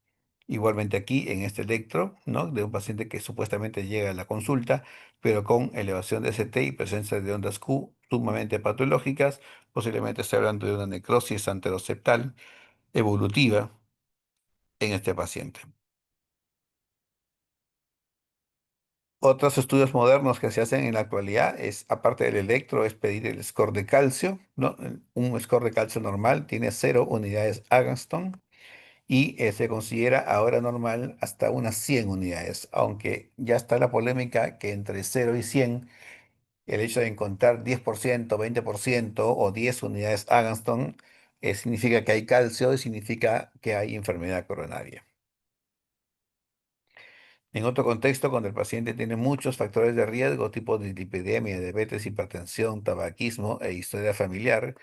Igualmente aquí en este electro, ¿no? De un paciente que supuestamente llega a la consulta, pero con elevación de ST y presencia de ondas Q sumamente patológicas, posiblemente esté hablando de una necrosis anteroseptal evolutiva en este paciente. Otros estudios modernos que se hacen en la actualidad es, aparte del electro, es pedir el score de calcio, ¿no? Un score de calcio normal tiene 0 unidades Aganston y se considera ahora normal hasta unas 100 unidades, aunque ya está la polémica que entre 0 y 100, el hecho de encontrar 10%, 20% o 10 unidades Aganston significa que hay calcio y significa que hay enfermedad coronaria. En otro contexto, cuando el paciente tiene muchos factores de riesgo, tipo dislipidemia, diabetes, hipertensión, tabaquismo e historia familiar,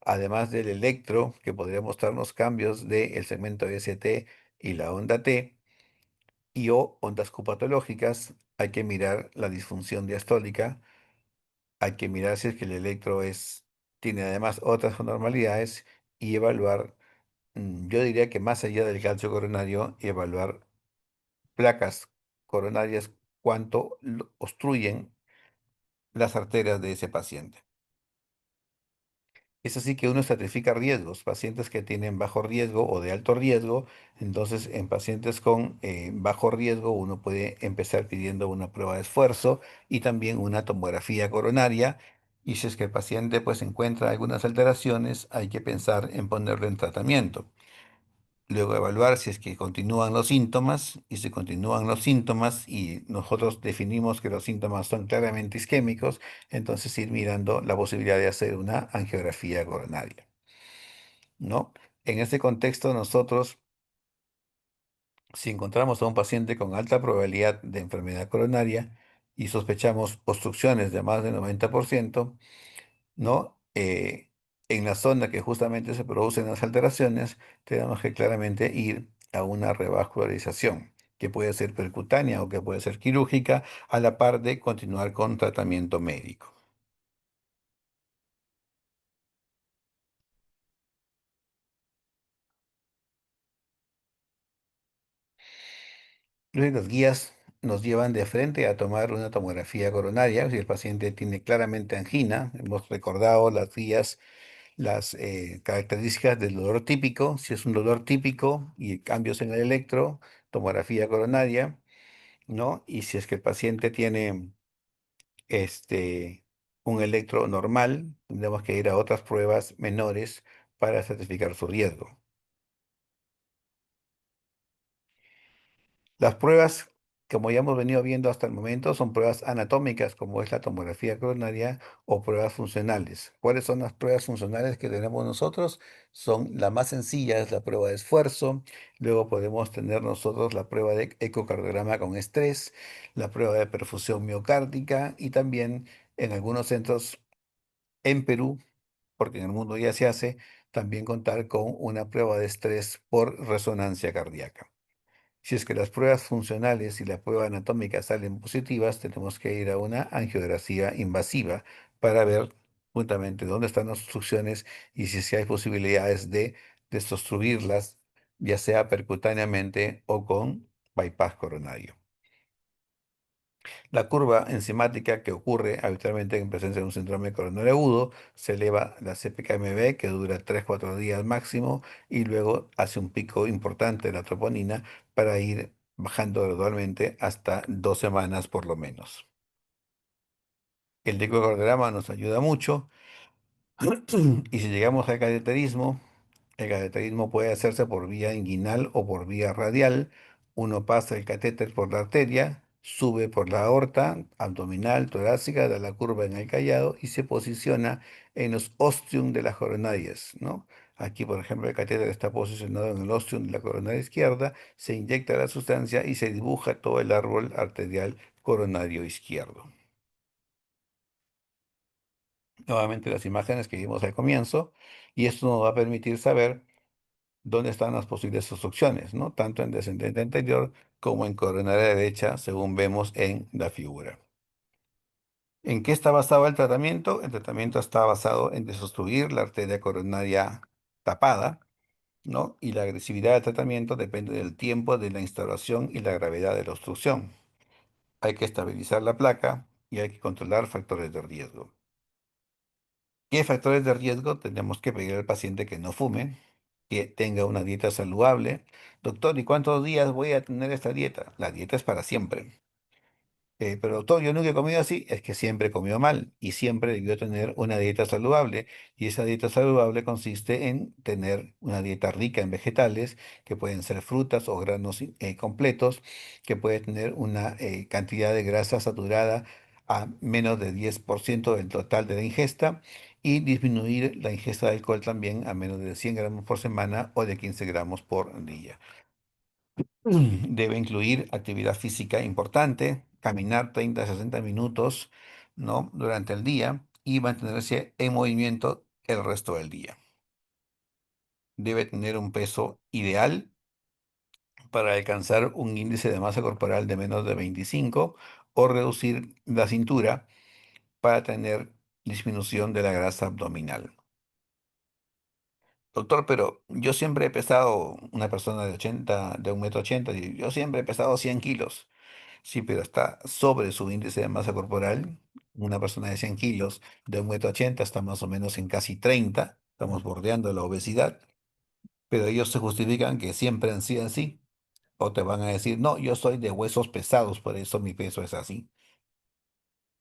además del electro, que podría mostrarnos cambios del segmento ST y la onda T, y o ondas copatológicas, hay que mirar la disfunción diastólica, hay que mirar si es que el electro tiene además otras anormalidades y evaluar, yo diría que más allá del calcio coronario, evaluar placas coronarias, cuánto obstruyen las arterias de ese paciente. Es así que uno estratifica riesgos, pacientes que tienen bajo riesgo o de alto riesgo, entonces en pacientes con bajo riesgo uno puede empezar pidiendo una prueba de esfuerzo y también una tomografía coronaria, y si es que el paciente pues encuentra algunas alteraciones, hay que pensar en ponerlo en tratamiento. Luego evaluar si es que continúan los síntomas, y si continúan los síntomas y nosotros definimos que los síntomas son claramente isquémicos, entonces ir mirando la posibilidad de hacer una angiografía coronaria, ¿no? En este contexto, nosotros, si encontramos a un paciente con alta probabilidad de enfermedad coronaria y sospechamos obstrucciones de más del 90%, ¿no? En la zona que justamente se producen las alteraciones, tenemos que claramente ir a una revascularización, que puede ser percutánea o que puede ser quirúrgica, a la par de continuar con tratamiento médico. Las guías nos llevan de frente a tomar una tomografía coronaria. Si el paciente tiene claramente angina, hemos recordado las guías, las características del dolor típico. Si es un dolor típico y cambios en el electro, tomografía coronaria, ¿no? Y si es que el paciente tiene este, un electro normal, tendremos que ir a otras pruebas menores para certificar su riesgo. Las pruebas, como ya hemos venido viendo hasta el momento, son pruebas anatómicas, como es la tomografía coronaria, o pruebas funcionales. ¿Cuáles son las pruebas funcionales que tenemos nosotros? Son la más sencilla, es la prueba de esfuerzo. Luego podemos tener nosotros la prueba de ecocardiograma con estrés, la prueba de perfusión miocárdica y también en algunos centros en Perú, porque en el mundo ya se hace, también contar con una prueba de estrés por resonancia cardíaca. Si es que las pruebas funcionales y la prueba anatómica salen positivas, tenemos que ir a una angiografía invasiva para ver juntamente dónde están las obstrucciones y si es que hay posibilidades de desobstruirlas, ya sea percutáneamente o con bypass coronario. La curva enzimática que ocurre habitualmente en presencia de un síndrome coronario agudo se eleva la CPKMB, que dura 3 4 días máximo, y luego hace un pico importante de la troponina para ir bajando gradualmente hasta 2 semanas por lo menos. El ecocardiograma nos ayuda mucho. Y si llegamos al cateterismo, el cateterismo puede hacerse por vía inguinal o por vía radial. Uno pasa el catéter por la arteria, sube por la aorta abdominal, torácica, da la curva en el callado y se posiciona en los ostium de las coronarias, ¿no? Aquí, por ejemplo, el catéter está posicionado en el ostium de la coronaria izquierda, se inyecta la sustancia y se dibuja todo el árbol arterial coronario izquierdo. Nuevamente las imágenes que vimos al comienzo, y esto nos va a permitir saber dónde están las posibles obstrucciones, ¿no? Tanto en descendente anterior como en coronaria derecha, según vemos en la figura. ¿En qué está basado el tratamiento? El tratamiento está basado en desobstruir la arteria coronaria tapada, ¿no? Y la agresividad del tratamiento depende del tiempo de la instauración y la gravedad de la obstrucción. Hay que estabilizar la placa y hay que controlar factores de riesgo. ¿Qué factores de riesgo? Tenemos que pedir al paciente que no fume, que tenga una dieta saludable. Doctor, ¿y cuántos días voy a tener esta dieta? La dieta es para siempre. Pero doctor, yo nunca he comido así, es que siempre comió mal y siempre debió tener una dieta saludable. Y esa dieta saludable consiste en tener una dieta rica en vegetales, que pueden ser frutas o granos completos, que puede tener una cantidad de grasa saturada a menos de 10% del total de la ingesta y disminuir la ingesta de alcohol también a menos de 100 gramos por semana o de 15 gramos por día. Debe incluir actividad física importante, caminar 30 a 60 minutos, ¿no? Durante el día y mantenerse en movimiento el resto del día. Debe tener un peso ideal para alcanzar un índice de masa corporal de menos de 25 o reducir la cintura para tener disminución de la grasa abdominal. Doctor, pero yo siempre he pesado una persona de 80, de 1,80 m, y yo siempre he pesado 100 kilos. Sí, pero está sobre su índice de masa corporal. Una persona de 100 kilos, de 1,80 m, está más o menos en casi 30. Estamos bordeando la obesidad. Pero ellos se justifican que siempre han sido así. O te van a decir, no, yo soy de huesos pesados, por eso mi peso es así.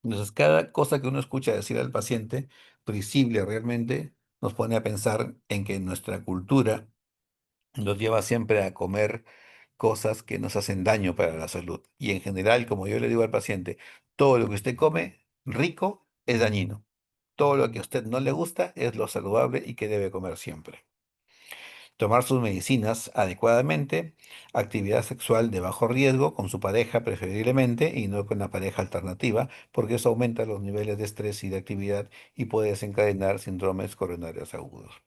Entonces, cada cosa que uno escucha decir al paciente, visible realmente, nos pone a pensar en que nuestra cultura nos lleva siempre a comer cosas que nos hacen daño para la salud. Y en general, como yo le digo al paciente, todo lo que usted come rico es dañino. Todo lo que a usted no le gusta es lo saludable y que debe comer siempre. Tomar sus medicinas adecuadamente, actividad sexual de bajo riesgo con su pareja preferiblemente y no con la pareja alternativa, porque eso aumenta los niveles de estrés y de actividad y puede desencadenar síndromes coronarios agudos.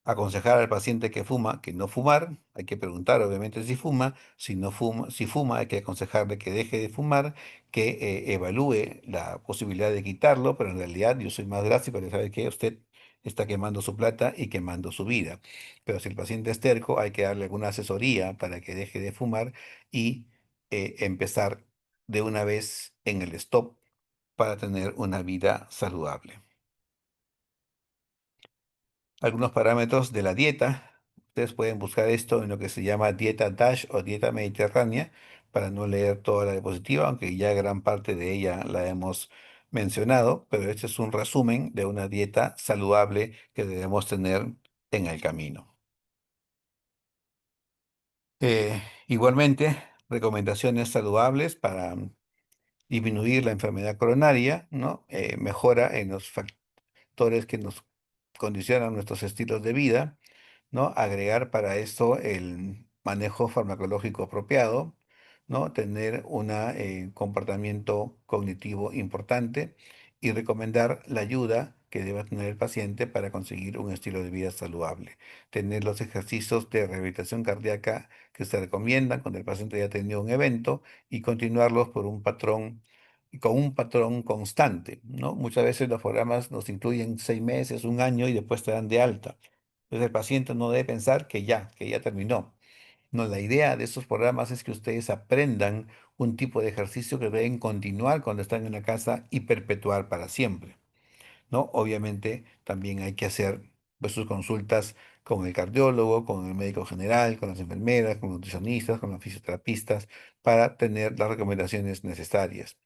Aconsejar al paciente que fuma, que no fumar. Hay que preguntar, obviamente, si fuma. Si no fuma, si fuma, hay que aconsejarle que deje de fumar, que evalúe la posibilidad de quitarlo, pero en realidad yo soy más drástico, le sabe que usted está quemando su plata y quemando su vida. Pero si el paciente es terco, hay que darle alguna asesoría para que deje de fumar y empezar de una vez en el stop para tener una vida saludable. Algunos parámetros de la dieta. Ustedes pueden buscar esto en lo que se llama dieta DASH o dieta mediterránea para no leer toda la diapositiva, aunque ya gran parte de ella la hemos mencionado, pero este es un resumen de una dieta saludable que debemos tener en el camino. Igualmente, recomendaciones saludables para disminuir la enfermedad coronaria, ¿no? Mejora en los factores que nos condicionan nuestros estilos de vida, ¿no? Agregar para esto el manejo farmacológico apropiado, ¿no? Tener un comportamiento cognitivo importante y recomendar la ayuda que deba tener el paciente para conseguir un estilo de vida saludable. Tener los ejercicios de rehabilitación cardíaca que se recomiendan cuando el paciente ya ha tenido un evento y continuarlos por un patrón con un patrón constante, ¿no? Muchas veces los programas nos incluyen 6 meses, un año y después te dan de alta. Entonces el paciente no debe pensar que ya terminó. No, la idea de estos programas es que ustedes aprendan un tipo de ejercicio que deben continuar cuando están en la casa y perpetuar para siempre, ¿no? Obviamente también hay que hacer pues, sus consultas con el cardiólogo, con el médico general, con las enfermeras, con los nutricionistas, con los fisioterapistas, para tener las recomendaciones necesarias.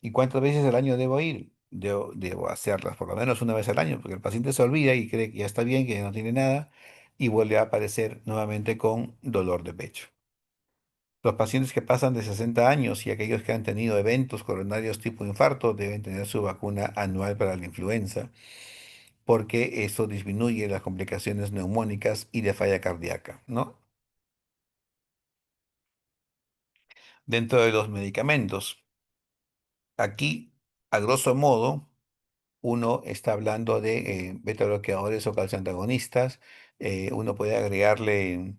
¿Y cuántas veces al año debo ir? Debo hacerlas por lo menos una vez al año, porque el paciente se olvida y cree que ya está bien, que ya no tiene nada, y vuelve a aparecer nuevamente con dolor de pecho. Los pacientes que pasan de 60 años y aquellos que han tenido eventos coronarios tipo infarto deben tener su vacuna anual para la influenza, porque eso disminuye las complicaciones neumónicas y de falla cardíaca, ¿no? Dentro de los medicamentos, aquí, a grosso modo, uno está hablando de beta bloqueadores o calcioantagonistas. Uno puede agregarle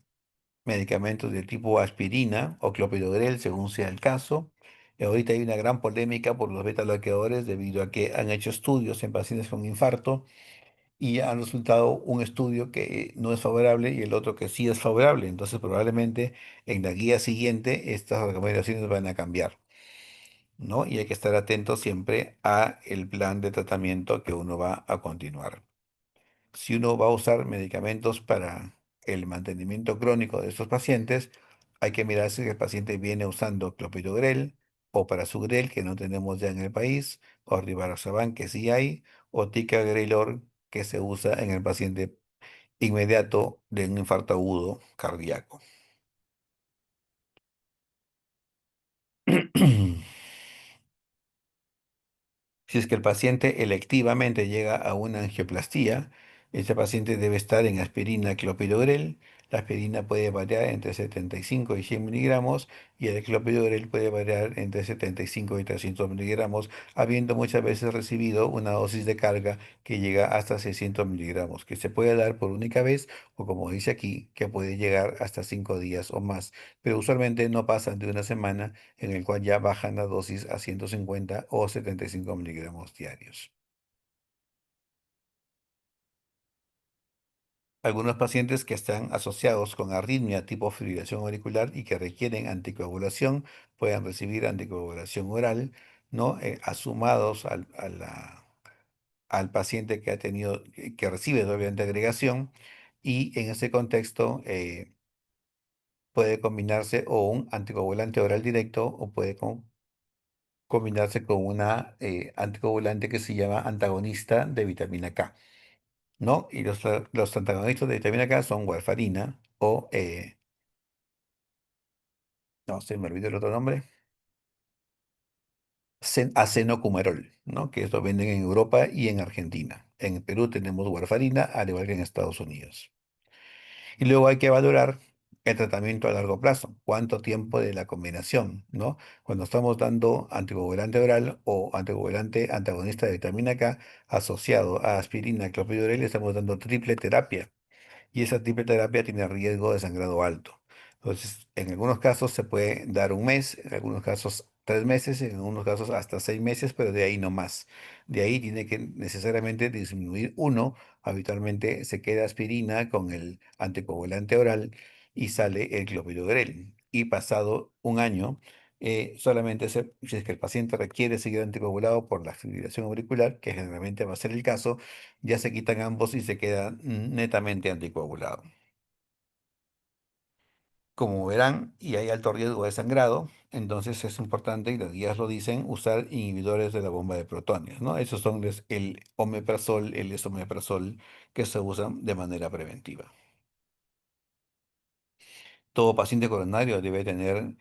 medicamentos de tipo aspirina o clopidogrel, según sea el caso. Ahorita hay una gran polémica por los beta bloqueadores debido a que han hecho estudios en pacientes con infarto y han resultado un estudio que no es favorable y el otro que sí es favorable. Entonces, probablemente en la guía siguiente estas recomendaciones van a cambiar, ¿no? Y hay que estar atento siempre a el plan de tratamiento que uno va a continuar. Si uno va a usar medicamentos para el mantenimiento crónico de estos pacientes, hay que mirar si el paciente viene usando clopidogrel o prasugrel, que no tenemos ya en el país, o rivaroxaban, que sí hay, o ticagrelor, que se usa en el paciente inmediato de un infarto agudo cardíaco. Si es que el paciente electivamente llega a una angioplastía, este paciente debe estar en aspirina clopidogrel. La aspirina puede variar entre 75 y 100 miligramos y el clopidogrel puede variar entre 75 y 300 miligramos, habiendo muchas veces recibido una dosis de carga que llega hasta 600 miligramos, que se puede dar por única vez o como dice aquí, que puede llegar hasta 5 días o más, pero usualmente no pasan de una semana en el cual ya bajan la dosis a 150 o 75 miligramos diarios. Algunos pacientes que están asociados con arritmia tipo fibrilación auricular y que requieren anticoagulación pueden recibir anticoagulación oral, ¿no? Asumados al paciente que ha tenido, que recibe obviamente agregación, y en ese contexto puede combinarse o un anticoagulante oral directo o puede combinarse con una anticoagulante que se llama antagonista de vitamina K, ¿no? Y los antagonistas de vitamina K son warfarina o, no, se me olvidó el otro nombre, acenocumarol, ¿no? Que esto venden en Europa y en Argentina. En Perú tenemos warfarina, al igual que en Estados Unidos. Y luego hay que valorar el tratamiento a largo plazo, cuánto tiempo de la combinación, ¿no? Cuando estamos dando anticoagulante oral o anticoagulante antagonista de vitamina K asociado a aspirina, clopidogrel, estamos dando triple terapia y esa triple terapia tiene riesgo de sangrado alto. Entonces, en algunos casos se puede dar un mes, en algunos casos 3 meses, en algunos casos hasta 6 meses, pero de ahí no más. De ahí tiene que necesariamente disminuir uno. Habitualmente se queda aspirina con el anticoagulante oral y sale el clopidogrel. Y pasado un año, solamente si es que el paciente requiere seguir anticoagulado por la fibrilación auricular, que generalmente va a ser el caso, ya se quitan ambos y se queda netamente anticoagulado. Como verán, y hay alto riesgo de sangrado, entonces es importante, y las guías lo dicen, usar inhibidores de la bomba de protones, ¿no? Esos son el omeprazol, el esomeprazol, que se usan de manera preventiva. Todo paciente coronario debe tener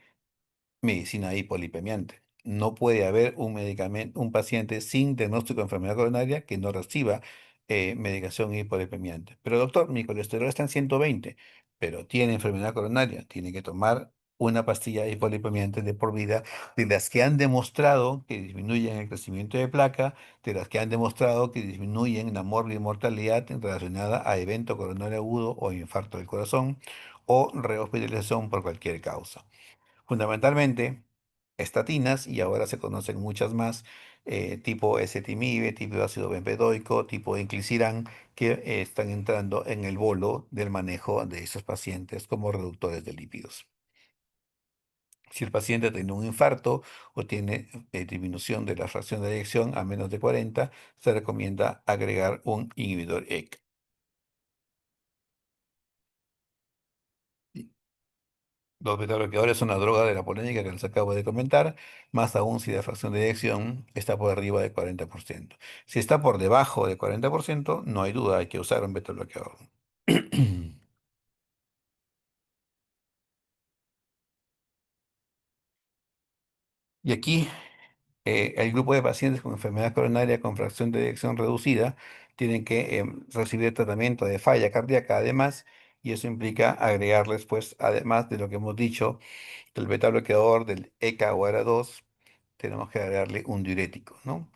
medicina hipolipemiante. No puede haber un medicamento, un paciente sin diagnóstico de enfermedad coronaria que no reciba medicación hipolipemiante. Pero doctor, mi colesterol está en 120, pero tiene enfermedad coronaria. Tiene que tomar una pastilla hipolipemiante de por vida, de las que han demostrado que disminuyen el crecimiento de placa, de las que han demostrado que disminuyen la mortalidad relacionada a evento coronario agudo o infarto del corazón o rehospitalización por cualquier causa. Fundamentalmente, estatinas, y ahora se conocen muchas más, tipo ezetimibe, tipo ácido bempedoico, tipo inclisiran, que están entrando en el bolo del manejo de esos pacientes como reductores de lípidos. Si el paciente tiene un infarto o tiene disminución de la fracción de eyección a menos de 40, se recomienda agregar un inhibidor ECA. Los betabloqueadores son una droga de la polémica que les acabo de comentar, más aún si la fracción de eyección está por arriba del 40%. Si está por debajo del 40%, no hay duda, hay que usar un betabloqueador. Y aquí el grupo de pacientes con enfermedad coronaria con fracción de eyección reducida tienen que recibir tratamiento de falla cardíaca además, y eso implica agregarles, pues, además de lo que hemos dicho, del beta bloqueador, del ECA o ARA2, tenemos que agregarle un diurético, ¿no?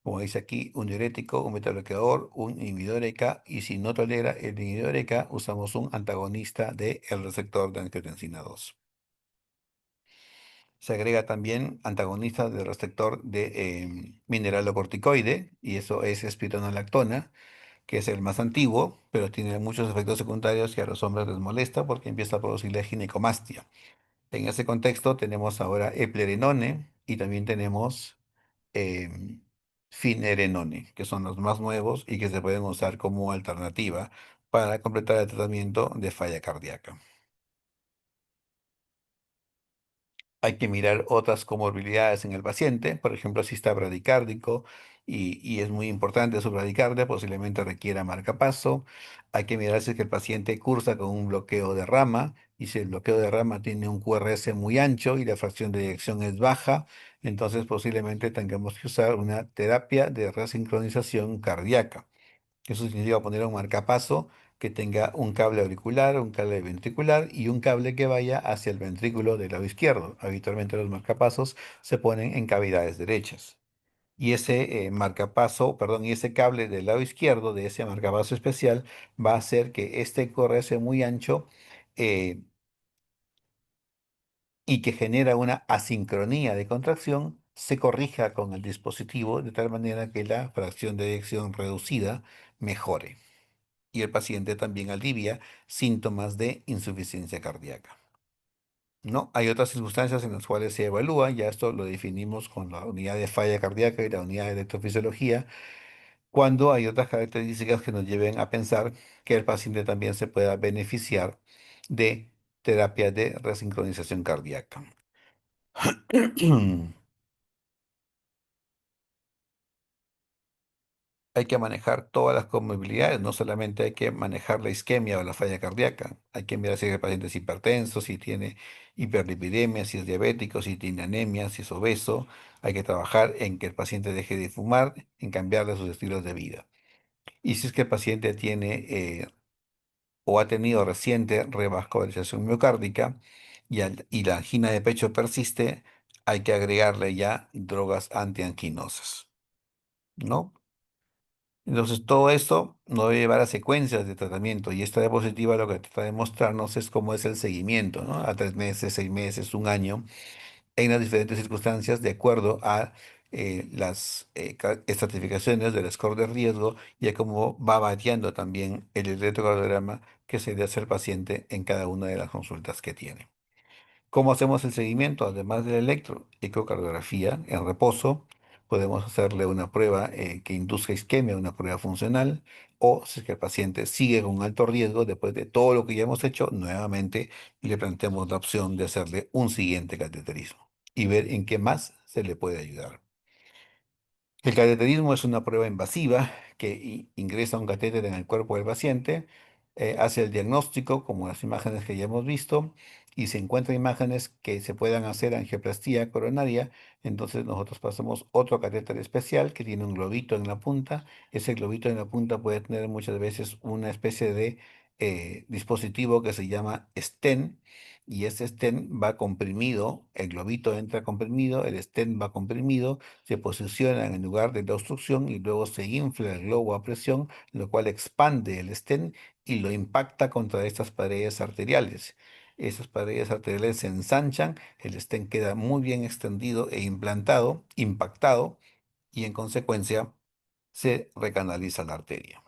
Como dice aquí, un diurético, un beta bloqueador, un inhibidor ECA, y si no tolera el inhibidor ECA, usamos un antagonista del receptor de angiotensina 2. Se agrega también antagonista del receptor de mineralocorticoide, y eso es espironolactona, que es el más antiguo, pero tiene muchos efectos secundarios que a los hombres les molesta porque empieza a producir la ginecomastia. En ese contexto tenemos ahora eplerenone y también tenemos em, finerenone, que son los más nuevos y que se pueden usar como alternativa para completar el tratamiento de falla cardíaca. Hay que mirar otras comorbilidades en el paciente, por ejemplo, si está bradicárdico y es muy importante su bradicardia, posiblemente requiera marcapaso. Hay que mirar si es que el paciente cursa con un bloqueo de rama, y si el bloqueo de rama tiene un QRS muy ancho y la fracción de eyección es baja, entonces posiblemente tengamos que usar una terapia de resincronización cardíaca. Eso significa poner un marcapaso que tenga un cable auricular, un cable ventricular y un cable que vaya hacia el ventrículo del lado izquierdo. Habitualmente los marcapasos se ponen en cavidades derechas. Y ese marcapaso, perdón, y ese cable del lado izquierdo de ese marcapaso especial va a hacer que este QRS muy ancho eh, y que genera una asincronía de contracción se corrija con el dispositivo de tal manera que la fracción de eyección reducida mejore, y el paciente también alivia síntomas de insuficiencia cardíaca. No, hay otras circunstancias en las cuales se evalúa, ya esto lo definimos con la unidad de falla cardíaca y la unidad de electrofisiología, cuando hay otras características que nos lleven a pensar que el paciente también se pueda beneficiar de terapia de resincronización cardíaca. Hay que manejar todas las comorbilidades, no solamente hay que manejar la isquemia o la falla cardíaca, hay que mirar si el paciente es hipertenso, si tiene hiperlipidemia, si es diabético, si tiene anemia, si es obeso. Hay que trabajar en que el paciente deje de fumar, en cambiarle sus estilos de vida. Y si es que el paciente tiene o ha tenido reciente revascularización miocárdica y la angina de pecho persiste, hay que agregarle ya drogas antianginosas, ¿no? Entonces, todo esto nos debe llevar a secuencias de tratamiento, y esta diapositiva lo que trata de mostrarnos es cómo es el seguimiento, ¿no? A 3 meses, 6 meses, un año, en las diferentes circunstancias, de acuerdo a las estratificaciones del score de riesgo y a cómo va variando también el electrocardiograma que se le hace al paciente en cada una de las consultas que tiene. ¿Cómo hacemos el seguimiento? Además del electrocardiografía en reposo, podemos hacerle una prueba que induzca isquemia, una prueba funcional, o si es que el paciente sigue con alto riesgo, después de todo lo que ya hemos hecho, nuevamente le planteamos la opción de hacerle un siguiente cateterismo y ver en qué más se le puede ayudar. El cateterismo es una prueba invasiva que ingresa un catéter en el cuerpo del paciente, hace el diagnóstico, como las imágenes que ya hemos visto, y se encuentran imágenes que se puedan hacer angioplastía coronaria. Entonces nosotros pasamos otro catéter especial que tiene un globito en la punta. Ese globito en la punta puede tener muchas veces una especie de dispositivo que se llama stent. Y ese stent va comprimido, el globito entra comprimido, el stent va comprimido, se posiciona en el lugar de la obstrucción y luego se infla el globo a presión, lo cual expande el stent y lo impacta contra estas paredes arteriales. Esas paredes arteriales se ensanchan, el stent queda muy bien extendido e implantado, impactado, y en consecuencia se recanaliza la arteria.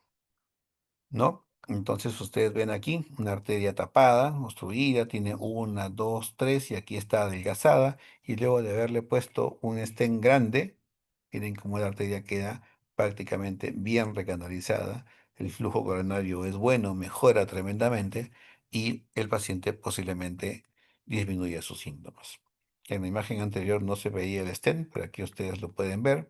¿No? Entonces ustedes ven aquí una arteria tapada, obstruida, tiene una, dos, tres y aquí está adelgazada y luego de haberle puesto un stent grande, miren cómo la arteria queda prácticamente bien recanalizada, el flujo coronario es bueno, mejora tremendamente y el paciente posiblemente disminuye sus síntomas. En la imagen anterior no se veía el stent, pero aquí ustedes lo pueden ver.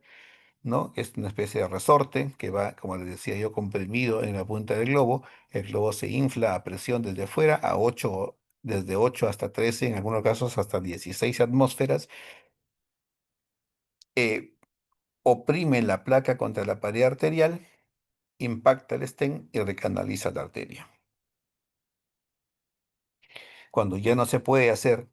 ¿No? Es una especie de resorte que va, como les decía yo, comprimido en la punta del globo. El globo se infla a presión desde fuera a 8, desde 8 hasta 13, en algunos casos hasta 16 atmósferas. eh, Oprime la placa contra la pared arterial, impacta el stent y recanaliza la arteria. Cuando ya no se puede hacer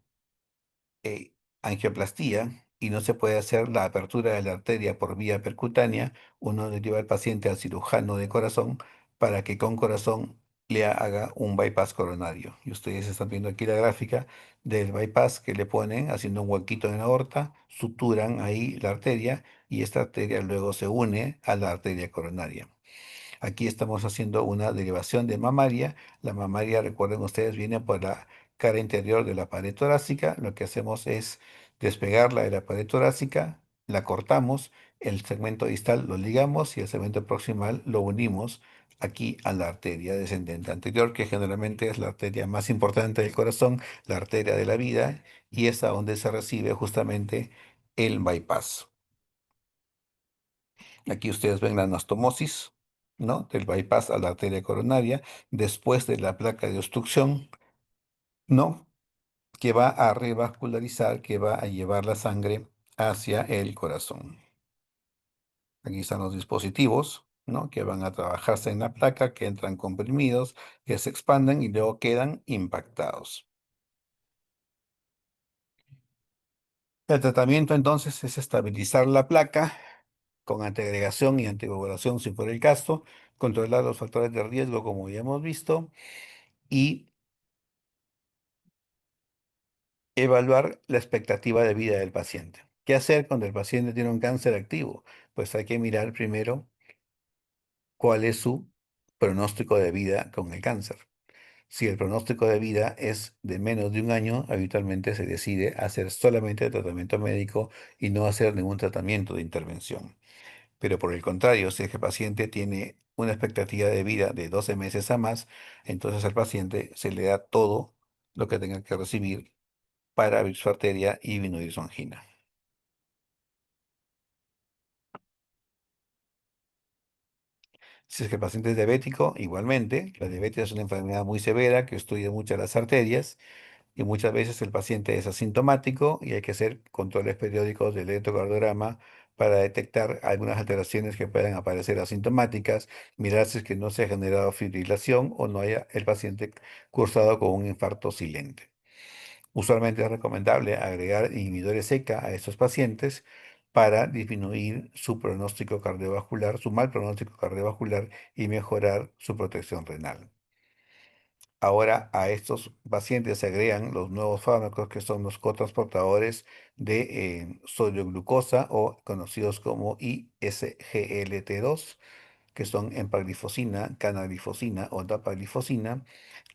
angioplastía y no se puede hacer la apertura de la arteria por vía percutánea, uno le lleva al paciente al cirujano de corazón para que con corazón le haga un bypass coronario. Y ustedes están viendo aquí la gráfica del bypass que le ponen haciendo un huequito en la aorta, suturan ahí la arteria y esta arteria luego se une a la arteria coronaria. Aquí estamos haciendo una derivación de mamaria. La mamaria, recuerden ustedes, viene por la cara interior de la pared torácica. Lo que hacemos es despegarla de la pared torácica, la cortamos, el segmento distal lo ligamos y el segmento proximal lo unimos aquí a la arteria descendente anterior, que generalmente es la arteria más importante del corazón, la arteria de la vida, y es a donde se recibe justamente el bypass. Aquí ustedes ven la anastomosis, ¿no? Del bypass a la arteria coronaria, después de la placa de obstrucción, ¿no? Que va a revascularizar, que va a llevar la sangre hacia el corazón. Aquí están los dispositivos, ¿no? Que van a trabajarse en la placa, que entran comprimidos, que se expanden y luego quedan impactados. El tratamiento entonces es estabilizar la placa con antiagregación y anticoagulación si fuera el caso, controlar los factores de riesgo como ya hemos visto y evaluar la expectativa de vida del paciente. ¿Qué hacer cuando el paciente tiene un cáncer activo? Pues hay que mirar primero cuál es su pronóstico de vida con el cáncer. Si el pronóstico de vida es de menos de un año, habitualmente se decide hacer solamente tratamiento médico y no hacer ningún tratamiento de intervención. Pero por el contrario, si es que el paciente tiene una expectativa de vida de 12 meses a más, entonces al paciente se le da todo lo que tenga que recibir para abrir su arteria y disminuir su angina. Si es que el paciente es diabético, igualmente, la diabetes es una enfermedad muy severa que obstruye muchas las arterias y muchas veces el paciente es asintomático y hay que hacer controles periódicos del electrocardiograma para detectar algunas alteraciones que puedan aparecer asintomáticas, mirar si es que no se ha generado fibrilación o no haya el paciente cursado con un infarto silente. Usualmente es recomendable agregar inhibidores ECA a estos pacientes para disminuir su pronóstico cardiovascular, su mal pronóstico cardiovascular y mejorar su protección renal. Ahora a estos pacientes se agregan los nuevos fármacos que son los cotransportadores de sodio glucosa o conocidos como ISGLT2, que son empaglifosina, canaglifosina o dapaglifosina,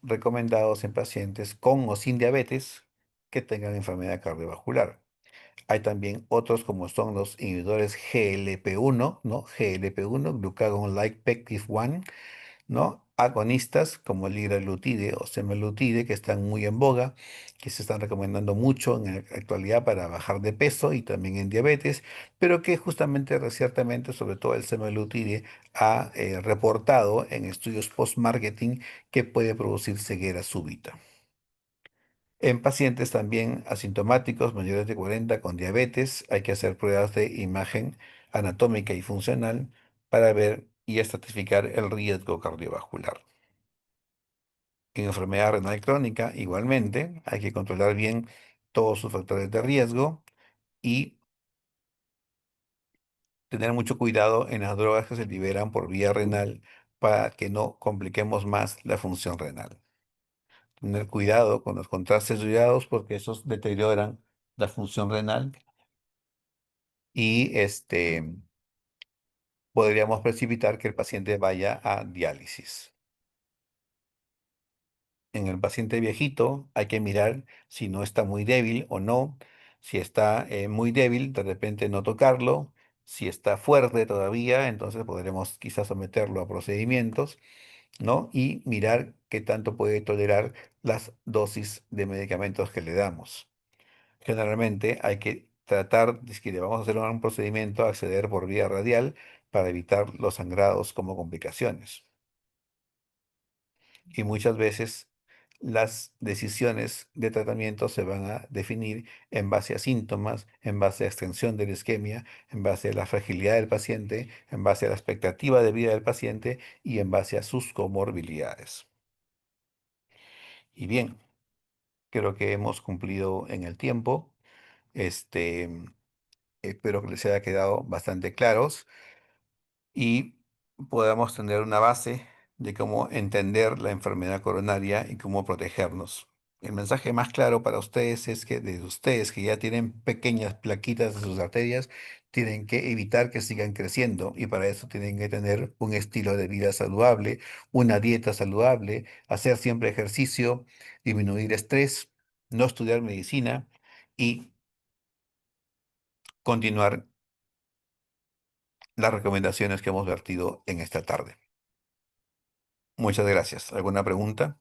recomendados en pacientes con o sin diabetes que tengan enfermedad cardiovascular. Hay también otros como son los inhibidores GLP-1, ¿no? GLP-1, Glucagon-like Peptide 1, ¿no? Agonistas como el liraglutide o semaglutide que están muy en boga, que se están recomendando mucho en la actualidad para bajar de peso y también en diabetes, pero que justamente recientemente, sobre todo el semaglutide, ha reportado en estudios post-marketing que puede producir ceguera súbita. En pacientes también asintomáticos mayores de 40 con diabetes, hay que hacer pruebas de imagen anatómica y funcional para ver y estratificar el riesgo cardiovascular. En enfermedad renal crónica, igualmente, hay que controlar bien todos sus factores de riesgo y tener mucho cuidado en las drogas que se liberan por vía renal para que no compliquemos más la función renal. Tener cuidado con los contrastes iodiados porque esos deterioran la función renal y podríamos precipitar que el paciente vaya a diálisis. En el paciente viejito hay que mirar si no está muy débil o no. Si está muy débil, de repente no tocarlo. Si está fuerte todavía, entonces podremos quizás someterlo a procedimientos, ¿no? Y mirar qué tanto puede tolerar las dosis de medicamentos que le damos. Generalmente hay que tratar, de que le vamos a hacer un procedimiento, acceder por vía radial para evitar los sangrados como complicaciones. Y muchas veces las decisiones de tratamiento se van a definir en base a síntomas, en base a extensión de la isquemia, en base a la fragilidad del paciente, en base a la expectativa de vida del paciente y en base a sus comorbilidades. Y bien, creo que hemos cumplido en el tiempo. Este, espero que les haya quedado bastante claros y podamos tener una base de cómo entender la enfermedad coronaria y cómo protegernos. El mensaje más claro para ustedes es que de ustedes que ya tienen pequeñas plaquitas en sus arterias, tienen que evitar que sigan creciendo y para eso tienen que tener un estilo de vida saludable, una dieta saludable, hacer siempre ejercicio, disminuir estrés, no estudiar medicina y continuar las recomendaciones que hemos vertido en esta tarde. Muchas gracias. ¿Alguna pregunta?